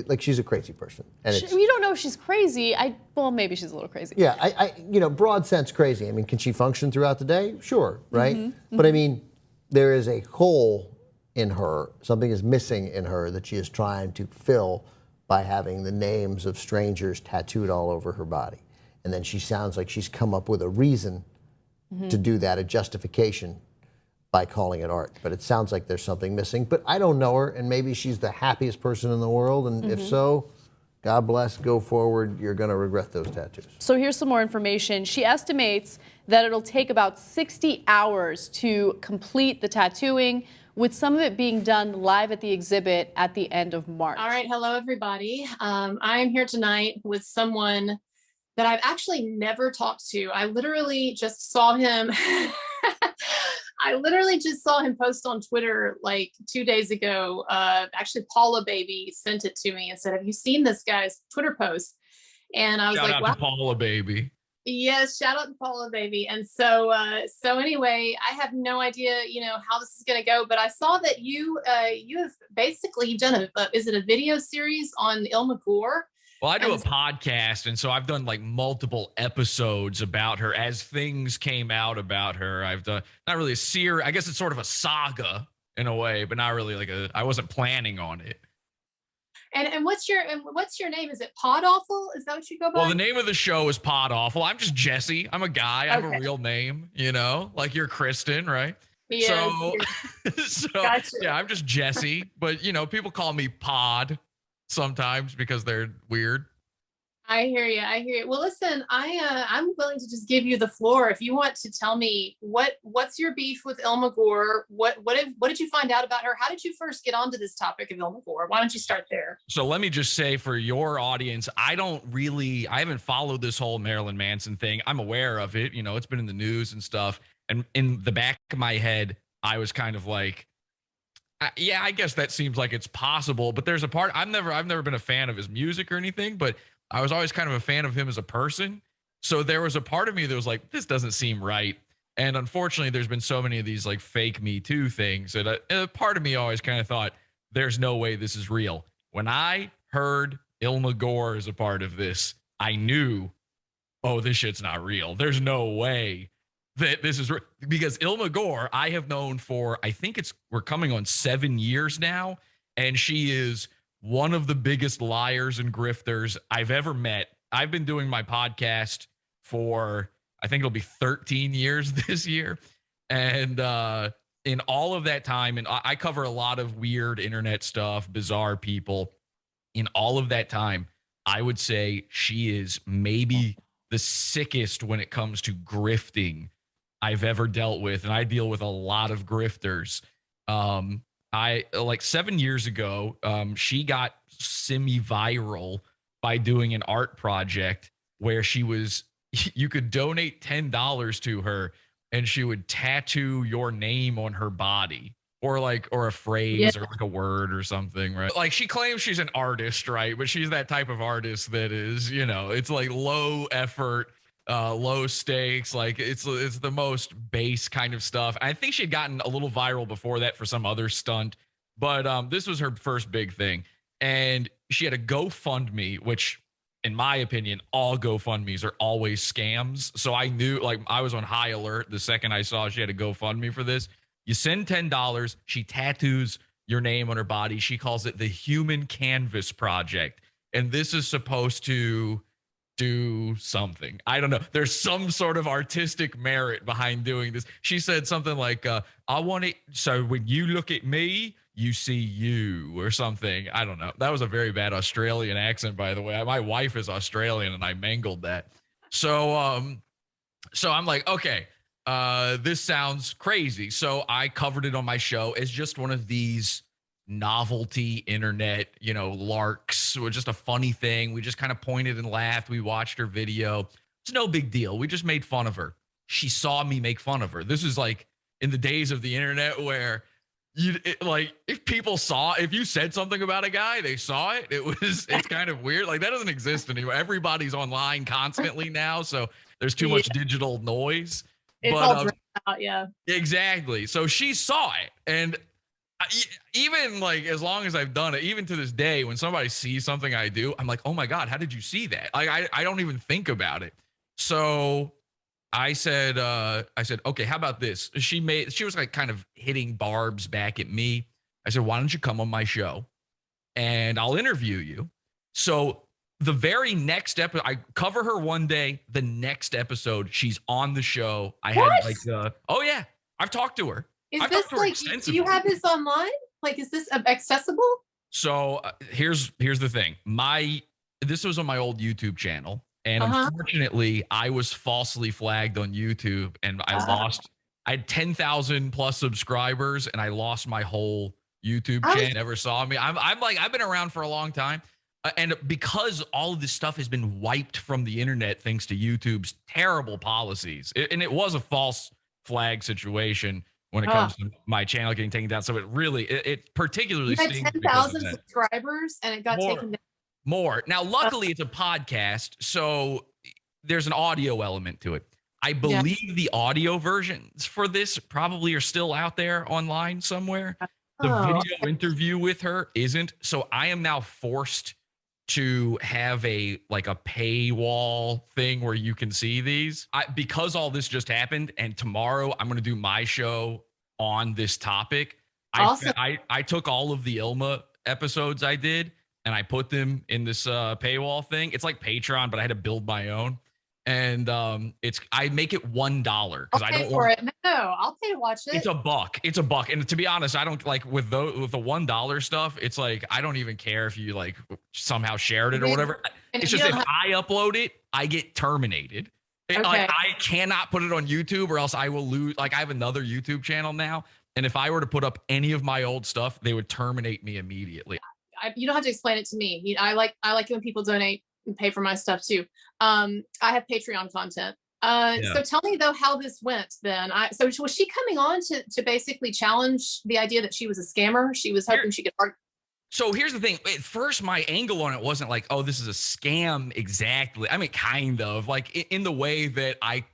like she's a crazy person. And You don't know if she's crazy. Well, maybe she's a little crazy. Yeah, broad sense crazy. I mean, can she function throughout the day? Sure, right? But I mean, there is a hole in her. Something is missing in her that she is trying to fill by having the names of strangers tattooed all over her body. And then she sounds like she's come up with a reason to do that, a justification by calling it art. But it sounds like there's something missing. But I don't know her, and maybe she's the happiest person in the world. And if so, God bless, go forward. You're going to regret those tattoos. So here's some more information. She estimates that it'll take about 60 hours to complete the tattooing, with some of it being done live at the exhibit at the end of March. All right. Hello, everybody. I am here tonight with someone that I've actually never talked to. I literally just saw him. I literally just saw him post on Twitter like 2 days ago. Actually, Paula Baby sent it to me and said, "Have you seen this guy's Twitter post?" And I was Shout like, out "Wow." to Paula Baby. Yes, shout out to Paula Baby. And so anyway, I have no idea, how this is going to go. But I saw that you have basically done is it a video series on Illma Gore? Well, I do a podcast, and so I've done like multiple episodes about her as things came out about her. I've done not really a series. I guess it's sort of a saga in a way, but not really I wasn't planning on it. And what's your name? Is it Pod Awful? Is that what you go by? Well, the name of the show is Pod Awful. I'm just Jesse. I'm a guy. I have a real name, like you're Kristen, right? Yes, so gotcha. Yeah, I'm just Jesse, but people call me Pod sometimes because they're weird. I hear you. Well, listen, I'm willing to just give you the floor if you want to tell me what's your beef with Illma Gore. What did you find out about her? How did you first get onto this topic of Illma Gore? Why don't you start there? So let me just say for your audience, I haven't followed this whole Marilyn Manson thing. I'm aware of it. It's been in the news and stuff. And in the back of my head, I was kind of like, yeah, I guess that seems like it's possible. But there's a part I've never been a fan of his music or anything, but I was always kind of a fan of him as a person. So there was a part of me that was like, this doesn't seem right. And unfortunately, there's been so many of these like fake Me Too things that a part of me always kind of thought, there's no way this is real. When I heard Illma Gore is a part of this, I knew, oh, this shit's not real. There's no way that this is because Illma Gore, I have known for, I think we're coming on 7 years now. And she is one of the biggest liars and grifters I've ever met. I've been doing my podcast for, I think it'll be 13 years this year. And in all of that time, and I cover a lot of weird internet stuff, bizarre people. In all of that time, I would say she is maybe the sickest when it comes to grifting I've ever dealt with. And I deal with a lot of grifters. I like 7 years ago, she got semi-viral by doing an art project where you could donate $10 to her and she would tattoo your name on her body or a phrase or like a word or something, right? Like she claims she's an artist, right? But she's that type of artist that is, it's like low effort, low stakes. Like it's the most base kind of stuff. I think she'd gotten a little viral before that for some other stunt, but this was her first big thing. And she had a GoFundMe, which in my opinion, all GoFundMes are always scams. So I knew, like, I was on high alert the second I saw she had a GoFundMe for this. You send $10, she tattoos your name on her body. She calls it the Human Canvas Project. And this is supposed to do something. I don't know. There's some sort of artistic merit behind doing this. She said something like, I want it so when you look at me, you see you, or something. I don't know. That was a very bad Australian accent, by the way. My wife is Australian and I mangled that. So so I'm like, okay, this sounds crazy. So I covered it on my show as just one of these novelty internet, larks. It was just a funny thing. We just kind of pointed and laughed. We watched her video. It's no big deal. We just made fun of her. She saw me make fun of her. This is like in the days of the internet where if you said something about a guy, they saw it. It's kind of weird. Like, that doesn't exist anymore. Everybody's online constantly now. So there's too much digital noise. It's all drawn out, yeah. Exactly. So she saw it. And even like, as long as I've done it, even to this day, when somebody sees something I do, I'm like, oh my God, how did you see that? Like, I don't even think about it. So I said, okay, how about this? She was like kind of hitting barbs back at me. I said, why don't you come on my show and I'll interview you? So the very next episode, I cover her one day. The next episode, she's on the show. I had like, oh yeah, I've talked to her. Is this like, do you have this online? Like, is this accessible? So here's the thing. This was on my old YouTube channel. And unfortunately, I was falsely flagged on YouTube, and I had 10,000 plus subscribers, and I lost my whole YouTube channel. Never saw me. I'm like, I've been around for a long time. And because all of this stuff has been wiped from the internet thanks to YouTube's terrible policies, and it was a false flag situation when it comes to my channel getting taken down. So it particularly stings. You had 10,000 subscribers, and it got taken down. More. Now, luckily, it's a podcast, so there's an audio element to it. I believe the audio versions for this probably are still out there online somewhere. The video interview with her isn't. So I am now forced to have a paywall thing where you can see these. Because all this just happened, and tomorrow I'm going to do my show on this topic. Awesome. I took all of the Illma episodes I did, and I put them in this paywall thing. It's like Patreon, but I had to build my own. And I make it $1 because I don't want it. No, I'll pay to watch it. It's a buck. And to be honest, I don't like with the $1 stuff. It's like, I don't even care if you like somehow shared it or whatever. It's just if I upload it, I get terminated. Okay. Like, I cannot put it on YouTube or else I will lose. Like, I have another YouTube channel now. And if I were to put up any of my old stuff, they would terminate me immediately. You don't have to explain it to me. I like it when people donate and pay for my stuff too. I have Patreon content. So tell me though how this went then. So was she coming on to basically challenge the idea that she was a scammer? She was hoping she could argue. So here's the thing. At first, my angle on it wasn't like, oh, this is a scam exactly. I mean, kind of like in the way that I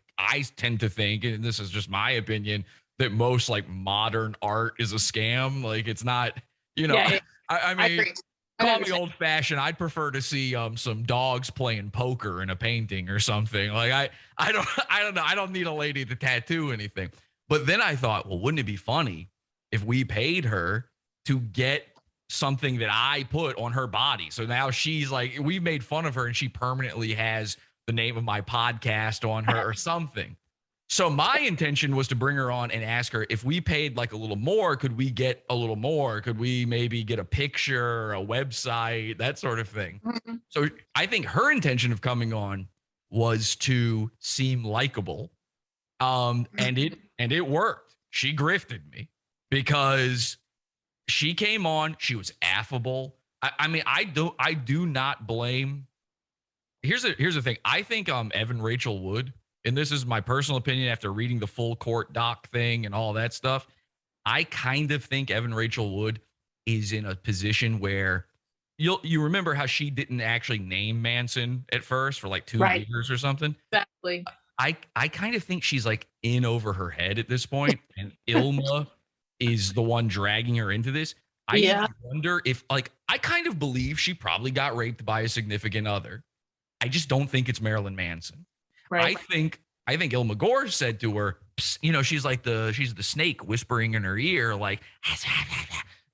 tend to think, and this is just my opinion, that most like modern art is a scam. Like, it's not, I mean, call me old fashioned. I'd prefer to see some dogs playing poker in a painting or something. Like, I don't know. I don't need a lady to tattoo anything. But then I thought, well, wouldn't it be funny if we paid her to get something that I put on her body? So now she's like, we made fun of her and she permanently has the name of my podcast on her or something. So my intention was to bring her on and ask her, if we paid like a little more, could we get a little more? Could we maybe get a picture, a website, that sort of thing? Mm-hmm. So I think her intention of coming on was to seem likable. And it worked. She grifted me because she came on, she was affable. I mean, I do not blame. Here's the thing. I think Evan Rachel Wood, and this is my personal opinion after reading the full court doc thing and all that stuff, I kind of think Evan Rachel Wood is in a position where you remember how she didn't actually name Manson at first for like 2 years or something. Exactly. I kind of think she's like in over her head at this point, and Illma is the one dragging her into this. I Yeah. even wonder if, like, I kind of believe she probably got raped by a significant other. I just don't think it's Marilyn Manson. Right. I think Illma Gore said to her, "Psst," you know, she's the snake whispering in her ear, like,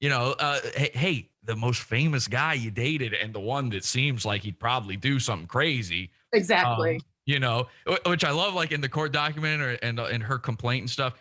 you know, hey, the most famous guy you dated and the one that seems like he'd probably do something crazy. Exactly. You know, which I love, like in the court document and in her complaint and stuff.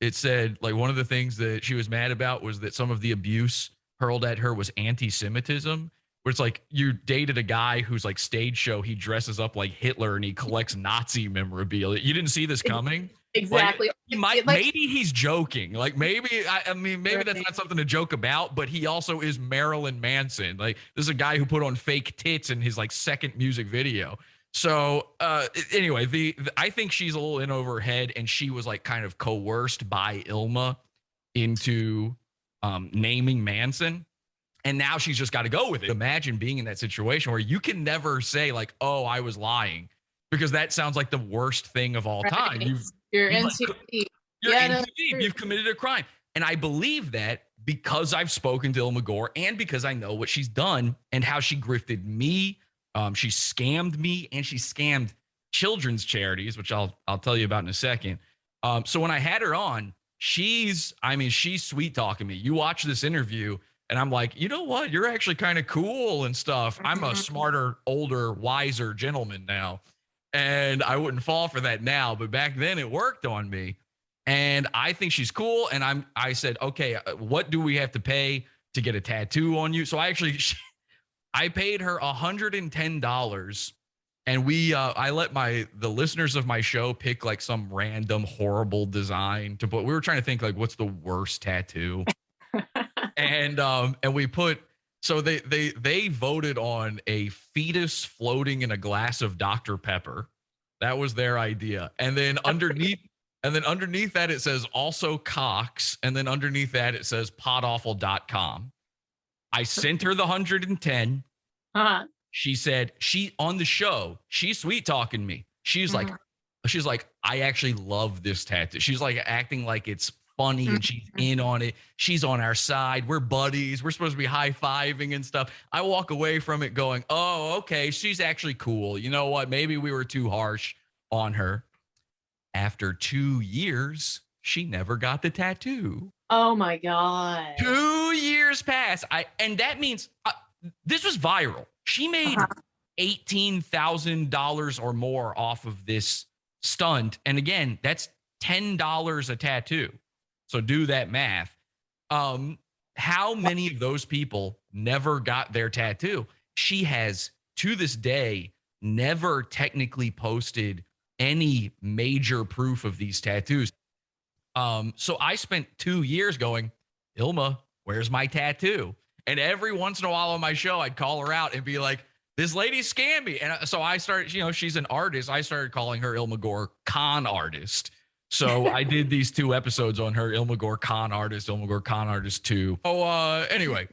It said like one of the things that she was mad about was that some of the abuse hurled at her was anti-Semitism. Where it's like you dated a guy who's like stage show, he dresses up like Hitler and he collects Nazi memorabilia. You didn't see this coming? Exactly. Like, he might, maybe he's joking. Like maybe, I mean, maybe that's not something to joke about, but he also is Marilyn Manson. Like this is a guy who put on fake tits in his like second music video. So anyway, I think she's a little in over her head, and she was like kind of coerced by Illma into naming Manson. And now she's just got to go with it. Imagine being in that situation where you can never say like, "Oh, I was lying," because that sounds like the worst thing of all time. You're in like, too deep. You're Yeah, in no, too deep. You've committed a crime. And I believe that because I've spoken to Illma Gore and because I know what she's done and how she grifted me. She scammed me and she scammed children's charities, which I'll tell you about in a second. So when I had her on, she's sweet talking me. You watch this interview and I'm like, you know what? You're actually kind of cool and stuff. I'm a smarter, older, wiser gentleman now. And I wouldn't fall for that now, but back then it worked on me. And I think she's cool. And I said, okay, what do we have to pay to get a tattoo on you? So I paid her $110, and I let the listeners of my show pick like some random horrible design to put. We were trying to think like what's the worst tattoo, and we put. So they voted on a fetus floating in a glass of Dr. Pepper. That was their idea. And then underneath that it says also Cox, and then underneath that it says podawful.com. I sent her the 110. She said on the show, she's sweet talking me. She's like, I actually love this tattoo. She's like acting like it's funny and she's in on it. She's on our side. We're buddies. We're supposed to be high-fiving and stuff. I walk away from it going, oh, okay, she's actually cool. You know what? Maybe we were too harsh on her. After 2 years, she never got the tattoo. Oh my God. 2 years passed. And that means this was viral. She made $18,000 or more off of this stunt. And again, that's $10 a tattoo. So do that math. How many of those people never got their tattoo? She has, to this day, never technically posted any major proof of these tattoos. So I spent 2 years going, Illma, where's my tattoo? And every once in a while on my show, I'd call her out and be like, this lady scammed me. And so I started, she's an artist. I started calling her Illma Gore Con Artist. So I did these 2 episodes on her, Illma Gore Con Artist, Illma Gore Con Artist 2. Anyway,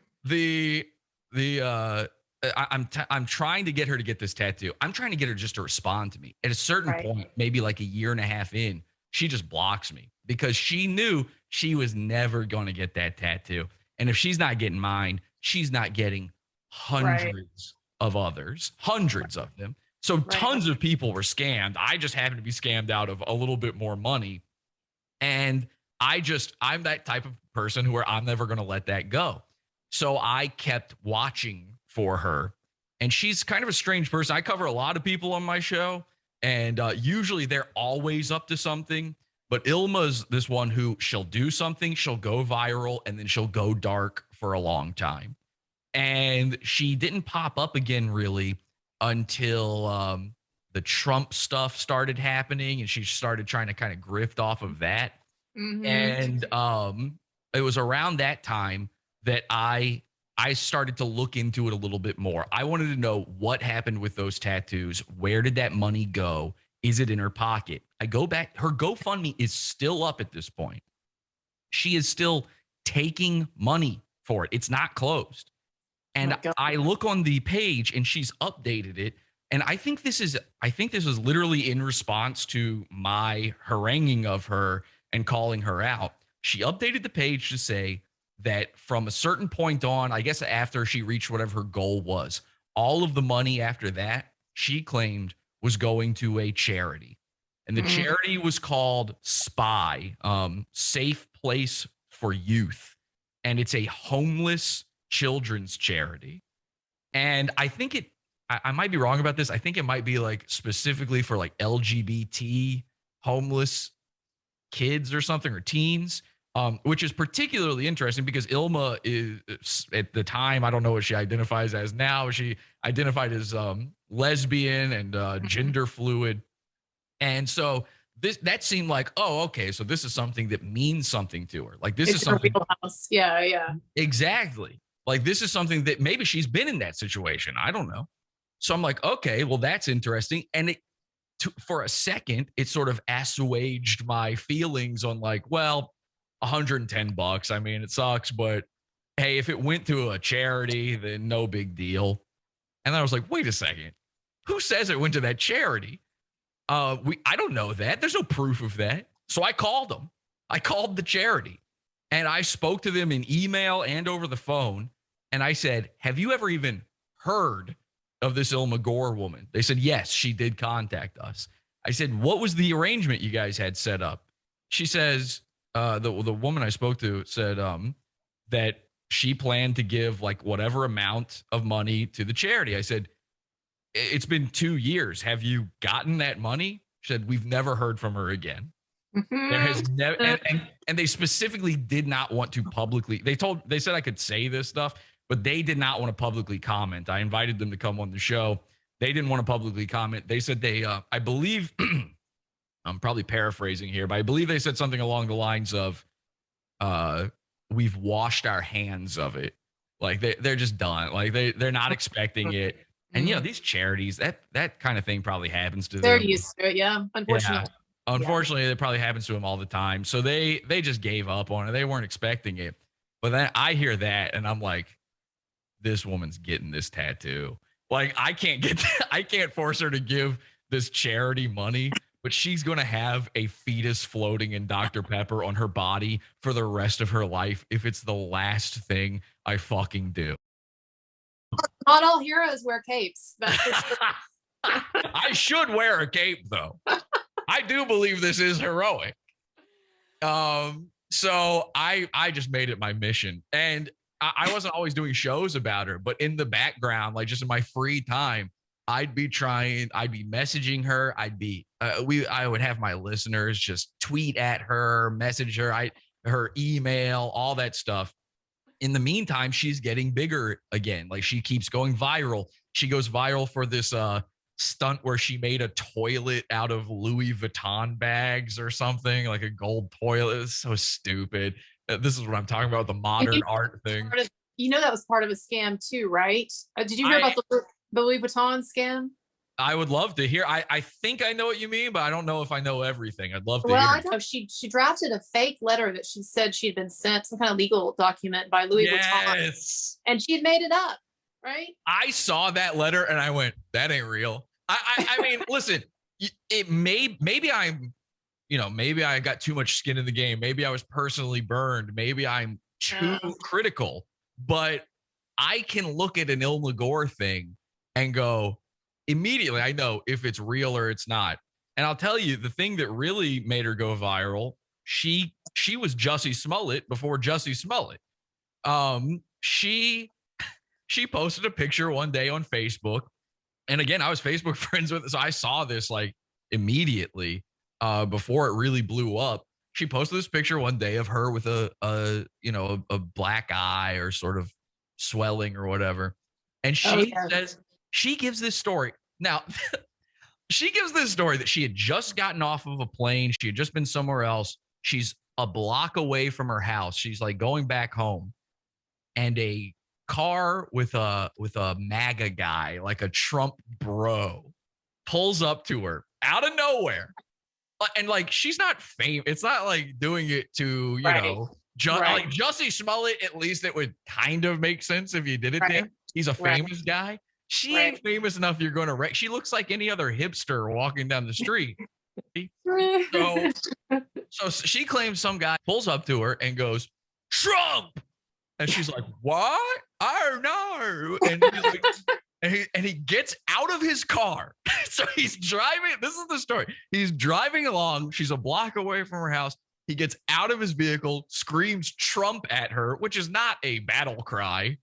I'm trying to get her to get this tattoo. I'm trying to get her just to respond to me. At a certain point, maybe like a year and a half in, she just blocks me because she knew she was never going to get that tattoo. And if she's not getting mine, she's not getting hundreds of others, hundreds of them. So tons of people were scammed. I just happened to be scammed out of a little bit more money. And I'm that type of person where I'm never going to let that go. So I kept watching for her. And she's kind of a strange person. I cover a lot of people on my show, and usually they're always up to something. But Ilma's this one who she'll do something, she'll go viral, and then she'll go dark for a long time. And she didn't pop up again really until the Trump stuff started happening, and she started trying to kind of grift off of that. And it was around that time that I started to look into it a little bit more. I wanted to know what happened with those tattoos. Where did that money go? Is it in her pocket? I go back. Her GoFundMe is still up at this point. She is still taking money for it. It's not closed. And I look on the page and she's updated it. And I think this is literally in response to my haranguing of her and calling her out. She updated the page to say, that from a certain point on, I guess after she reached whatever her goal was, all of the money after that, she claimed, was going to a charity. And the charity was called SPY, Safe Place for Youth. And it's a homeless children's charity. And I think I might be wrong about this. I think it might be like specifically for like LGBT homeless kids or something, or teens, which is particularly interesting because Illma is, at the time, I don't know what she identifies as now. She identified as lesbian and gender fluid. And so that seemed like, oh, okay, so this is something that means something to her. Like this is something. Real house. Yeah, yeah. Exactly. Like this is something that maybe she's been in that situation. I don't know. So I'm like, okay, well, that's interesting. And for a second, it sort of assuaged my feelings on like, well, $110. I mean, it sucks, but hey, if it went to a charity, then no big deal. And then I was like, wait a second, who says it went to that charity? I don't know that. There's no proof of that. So I called them. I called the charity and I spoke to them in email and over the phone. And I said, have you ever even heard of this Illma Gore woman? They said, yes, she did contact us. I said, what was the arrangement you guys had set up? She says, the woman I spoke to said that she planned to give like whatever amount of money to the charity. I said, it's been 2 years. Have you gotten that money? She said, we've never heard from her again. There has never, and they specifically did not want to publicly. They said I could say this stuff, but they did not want to publicly comment. I invited them to come on the show. They didn't want to publicly comment. They said I believe, I'm probably paraphrasing here, but I believe they said something along the lines of, we've washed our hands of it. Like they're just done. Like they're not expecting it. And, you know, these charities, that kind of thing probably happens to them. They're used to it, yeah, unfortunately. Yeah. Unfortunately, it probably happens to them all the time. So they just gave up on it. They weren't expecting it. But then I hear that and I'm like, this woman's getting this tattoo. Like I can't force her to give this charity money, but she's going to have a fetus floating in Dr. Pepper on her body for the rest of her life if it's the last thing I fucking do. Not all heroes wear capes. That's for sure. I should wear a cape though. I do believe this is heroic. So I just made it my mission. And I wasn't always doing shows about her, but in the background, like just in my free time, I'd be messaging her. I would have my listeners just tweet at her, message her, her email, all that stuff. In the meantime, she's getting bigger again. Like she keeps going viral. She goes viral for this stunt where she made a toilet out of Louis Vuitton bags or something, like a gold toilet. It's so stupid. This is what I'm talking about, the modern art thing. That was part of a scam too, right? Did you hear about the Louis Vuitton scam? I would love to hear. I think I know what you mean, but I don't know if I know everything. I'd love to hear. I know she drafted a fake letter that she said she'd been sent, some kind of legal document by Louis Vuitton. And she had made it up, right? I saw that letter and I went, that ain't real. I mean, listen, maybe I got too much skin in the game. Maybe I was personally burned. Maybe I'm too critical, but I can look at an Illma Gore thing and go, immediately, I know if it's real or it's not. And I'll tell you, the thing that really made her go viral, she was Jussie Smollett before Jussie Smollett. She posted a picture one day on Facebook. And again, I was Facebook friends with her, so I saw this like immediately before it really blew up. She posted this picture one day of her with a black eye or sort of swelling or whatever. And she says, she gives this story. Now, she gives this story that she had just gotten off of a plane. She had just been somewhere else. She's a block away from her house. She's like going back home. And a car with a MAGA guy, like a Trump bro, pulls up to her out of nowhere. And like, she's not famous. It's not like doing it to, like Jussie Smollett, at least it would kind of make sense if you did it to him. He's a famous guy. She ain't famous enough you're going to wreck. She looks like any other hipster walking down the street. So she claims some guy pulls up to her and goes, Trump, And she's like, what? Oh no. And he's like, and he gets out of his car. So he's driving. This is the story. He's driving along. She's a block away from her house. He gets out of his vehicle, screams Trump at her, which is not a battle cry.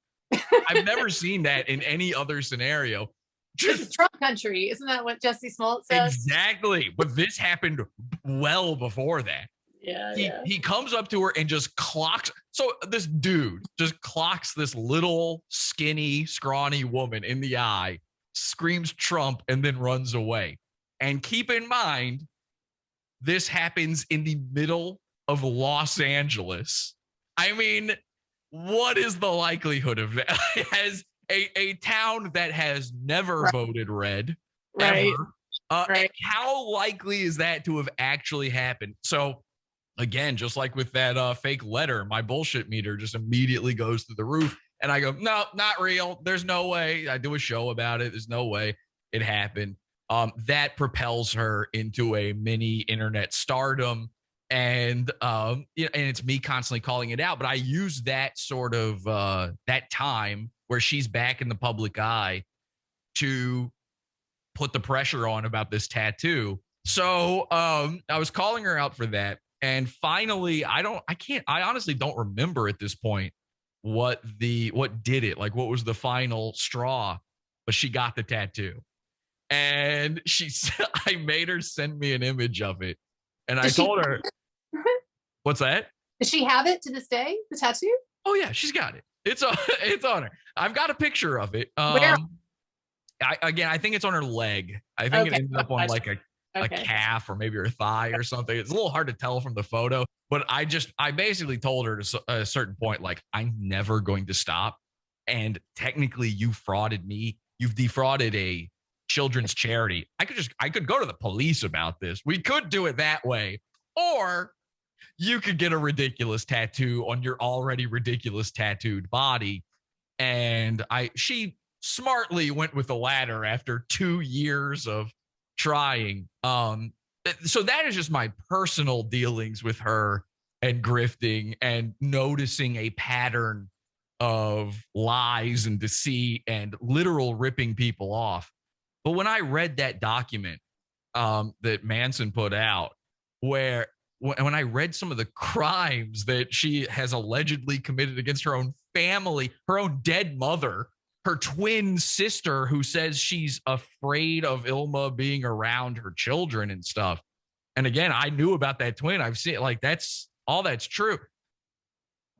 I've never seen that in any other scenario. This is Trump country. Isn't that what Jesse Smollett says? Exactly. But this happened well before that. Yeah, He comes up to her and just clocks. So this dude just clocks this little skinny, scrawny woman in the eye, screams Trump, and then runs away. And keep in mind, this happens in the middle of Los Angeles. I mean, what is the likelihood of that? As a town that has never voted red, ever. Right. How likely is that to have actually happened? So again, just like with that fake letter, my bullshit meter just immediately goes through the roof. And I go, no, not real. There's no way. I do a show about it. There's no way it happened. That propels her into a mini internet stardom. And and it's me constantly calling it out. But I use that sort of that time where she's back in the public eye to put the pressure on about this tattoo. So I was calling her out for that. And finally, I honestly don't remember at this point what did it, like what was the final straw, but she got the tattoo. And I made her send me an image of it. And I told her, what's that? Does she have it to this day, the tattoo? Oh yeah, she's got it. It's on her. I've got a picture of it. Where? I think it's on her leg. I think it ended up on like a calf or maybe her thigh or something. It's a little hard to tell from the photo, but I basically told her to a certain point, like, I'm never going to stop. And technically you frauded me. You've defrauded a children's charity. I could go to the police about this. We could do it that way. Or you could get a ridiculous tattoo on your already ridiculous tattooed body. And she smartly went with the latter after 2 years of trying. So that is just my personal dealings with her and grifting and noticing a pattern of lies and deceit and literal ripping people off. But when I read that document that Manson put out, when I read some of the crimes that she has allegedly committed against her own family, her own dead mother, her twin sister who says she's afraid of Illma being around her children and stuff. And again, I knew about that twin. I've seen like that's true.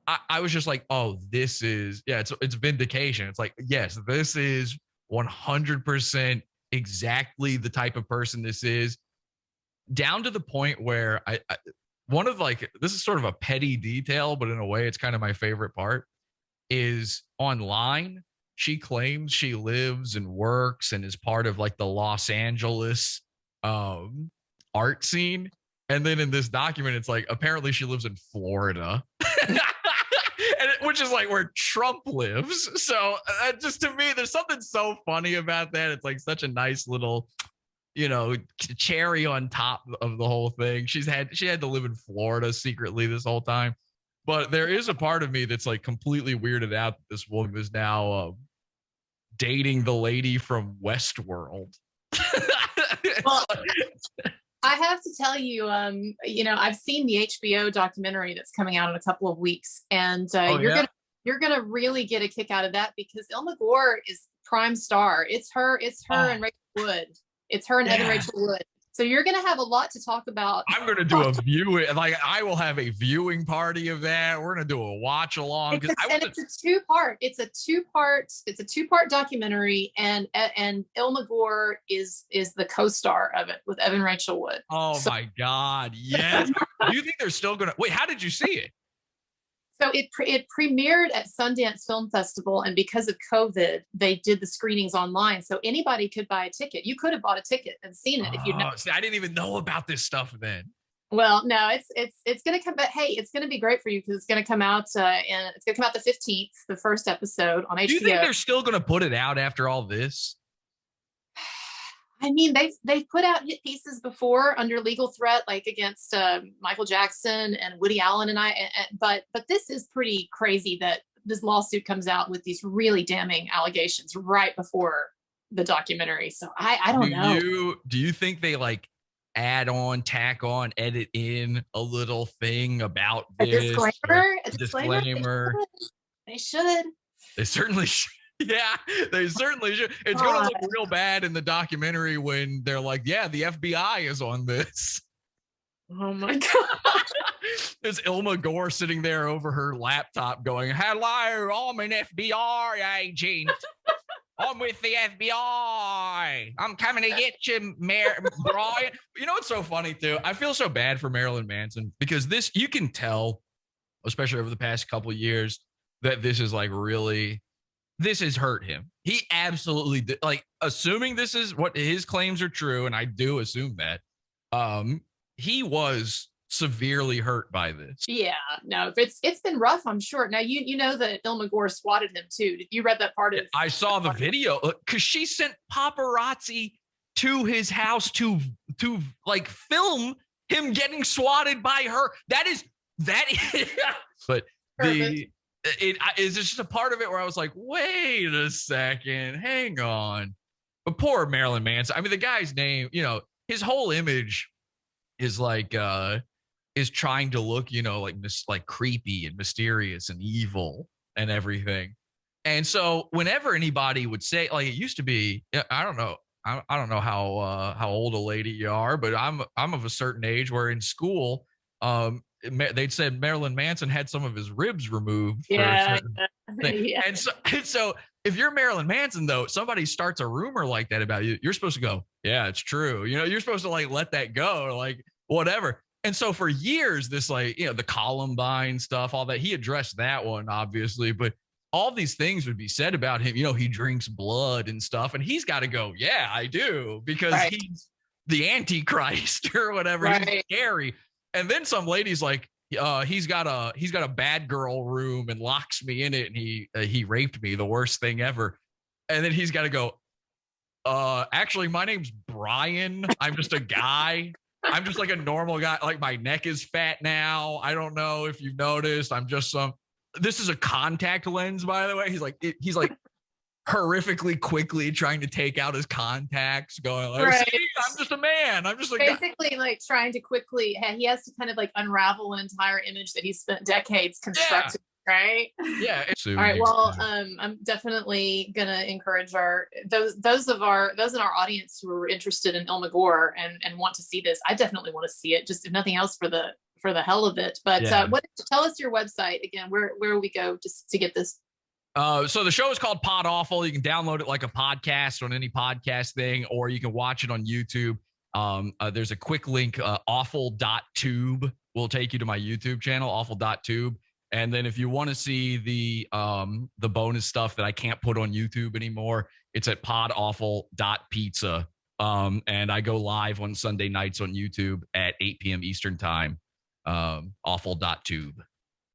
I was just like, oh, this is, it's vindication. It's like, yes, this is 100% exactly the type of person this is, down to the point where this is sort of a petty detail, but in a way it's kind of my favorite part, is online. She claims she lives and works and is part of like the Los Angeles art scene. And then in this document, it's like, apparently she lives in Florida, which is like where Trump lives. So just to me, there's something so funny about that. It's like such a nice little, cherry on top of the whole thing. She had to live in Florida secretly this whole time. But there is a part of me that's like completely weirded out that this woman is now dating the lady from Westworld. Well, I have to tell you, I've seen the HBO documentary that's coming out in a couple of weeks, and you're gonna really get a kick out of that because Illma Gore is prime star. It's her and Rachel Wood. It's her and Evan Rachel Wood. So you're going to have a lot to talk about. I'm going to do a viewing. Like I will have a viewing party of that. We're going to do a watch along. It's a two-part. It's a two-part documentary, and Illma Gore is the co-star of it with Evan Rachel Wood. Oh my God! Yes. Do you think they're still going to wait? How did you see it? So it premiered at Sundance Film Festival, and because of COVID, they did the screenings online. So anybody could buy a ticket. You could have bought a ticket and seen it if you'd See, I didn't even know about this stuff then. Well, no, it's going to come, but hey, it's going to be great for you because it's going to come out and it's going to come out the 15th, the first episode on HBO. Do you think they're still going to put it out after all this? I mean, they've put out hit pieces before under legal threat, like against Michael Jackson and Woody Allen but this is pretty crazy that this lawsuit comes out with these really damning allegations right before the documentary. So I don't know. Do you think they like tack on, edit in a little thing about A this? disclaimer? A disclaimer. They should. They certainly should. Yeah, they certainly should. It's going to look real bad in the documentary when they're like, yeah, the FBI is on this. Oh my God. There's Illma Gore sitting there over her laptop going, hello, I'm an FBI agent. I'm with the FBI. I'm coming to get you, Brian. You know what's so funny, too? I feel so bad for Marilyn Manson because this, you can tell, especially over the past couple of years, that this is like really, this has hurt him. He absolutely did, like, assuming this is what his claims are true, and I do assume that, he was severely hurt by this. Yeah, no, it's been rough, I'm sure. Now you know that Illma Gore swatted him too. Did you read that part of I saw the video because she sent paparazzi to his house to like film him getting swatted by her. That is but it is just a part of it where I was like, wait a second, hang on. But poor Marilyn Manson. I mean, the guy's name, you know, his whole image is like is trying to look, you know, like creepy and mysterious and evil and everything. And so whenever anybody would say, like, it used to be, I don't know how old a lady you are, but I'm of a certain age where in school, they'd said Marilyn Manson had some of his ribs removed. Yeah. Yeah. And so if you're Marilyn Manson, though, somebody starts a rumor like that about you, you're supposed to go, yeah, it's true. You know, you're supposed to like let that go, like whatever. And so for years, this, like, you know, the Columbine stuff, all that, he addressed that one, obviously, but all these things would be said about him. You know, he drinks blood and stuff, and he's got to go, yeah, I do, because he's the Antichrist or whatever. He's scary. And then some lady's like, he's got a bad girl room and locks me in it, and he raped me, the worst thing ever. And then he's got to go, actually, my name's Brian. I'm just a guy. I'm just like a normal guy. Like, my neck is fat now. I don't know if you've noticed. I'm just this is a contact lens, by the way. He's like horrifically quickly trying to take out his contacts, going like, see, I'm just a man. I'm just like basically like trying to quickly, he has to kind of like unravel an entire image that he spent decades constructing. Right. Yeah. All right. Well, I'm definitely gonna encourage those in our audience who are interested in Illma Gore and want to see this. I definitely want to see it, just if nothing else for the hell of it. But tell us your website again. Where we go just to get this? So the show is called Pod Awful. You can download it like a podcast on any podcast thing, or you can watch it on YouTube. There's a quick link, awful.tube will take you to my YouTube channel, awful.tube. And then if you want to see the bonus stuff that I can't put on YouTube anymore, it's at podawful.pizza. And I go live on Sunday nights on YouTube at 8 p.m. Eastern time. Awful.tube.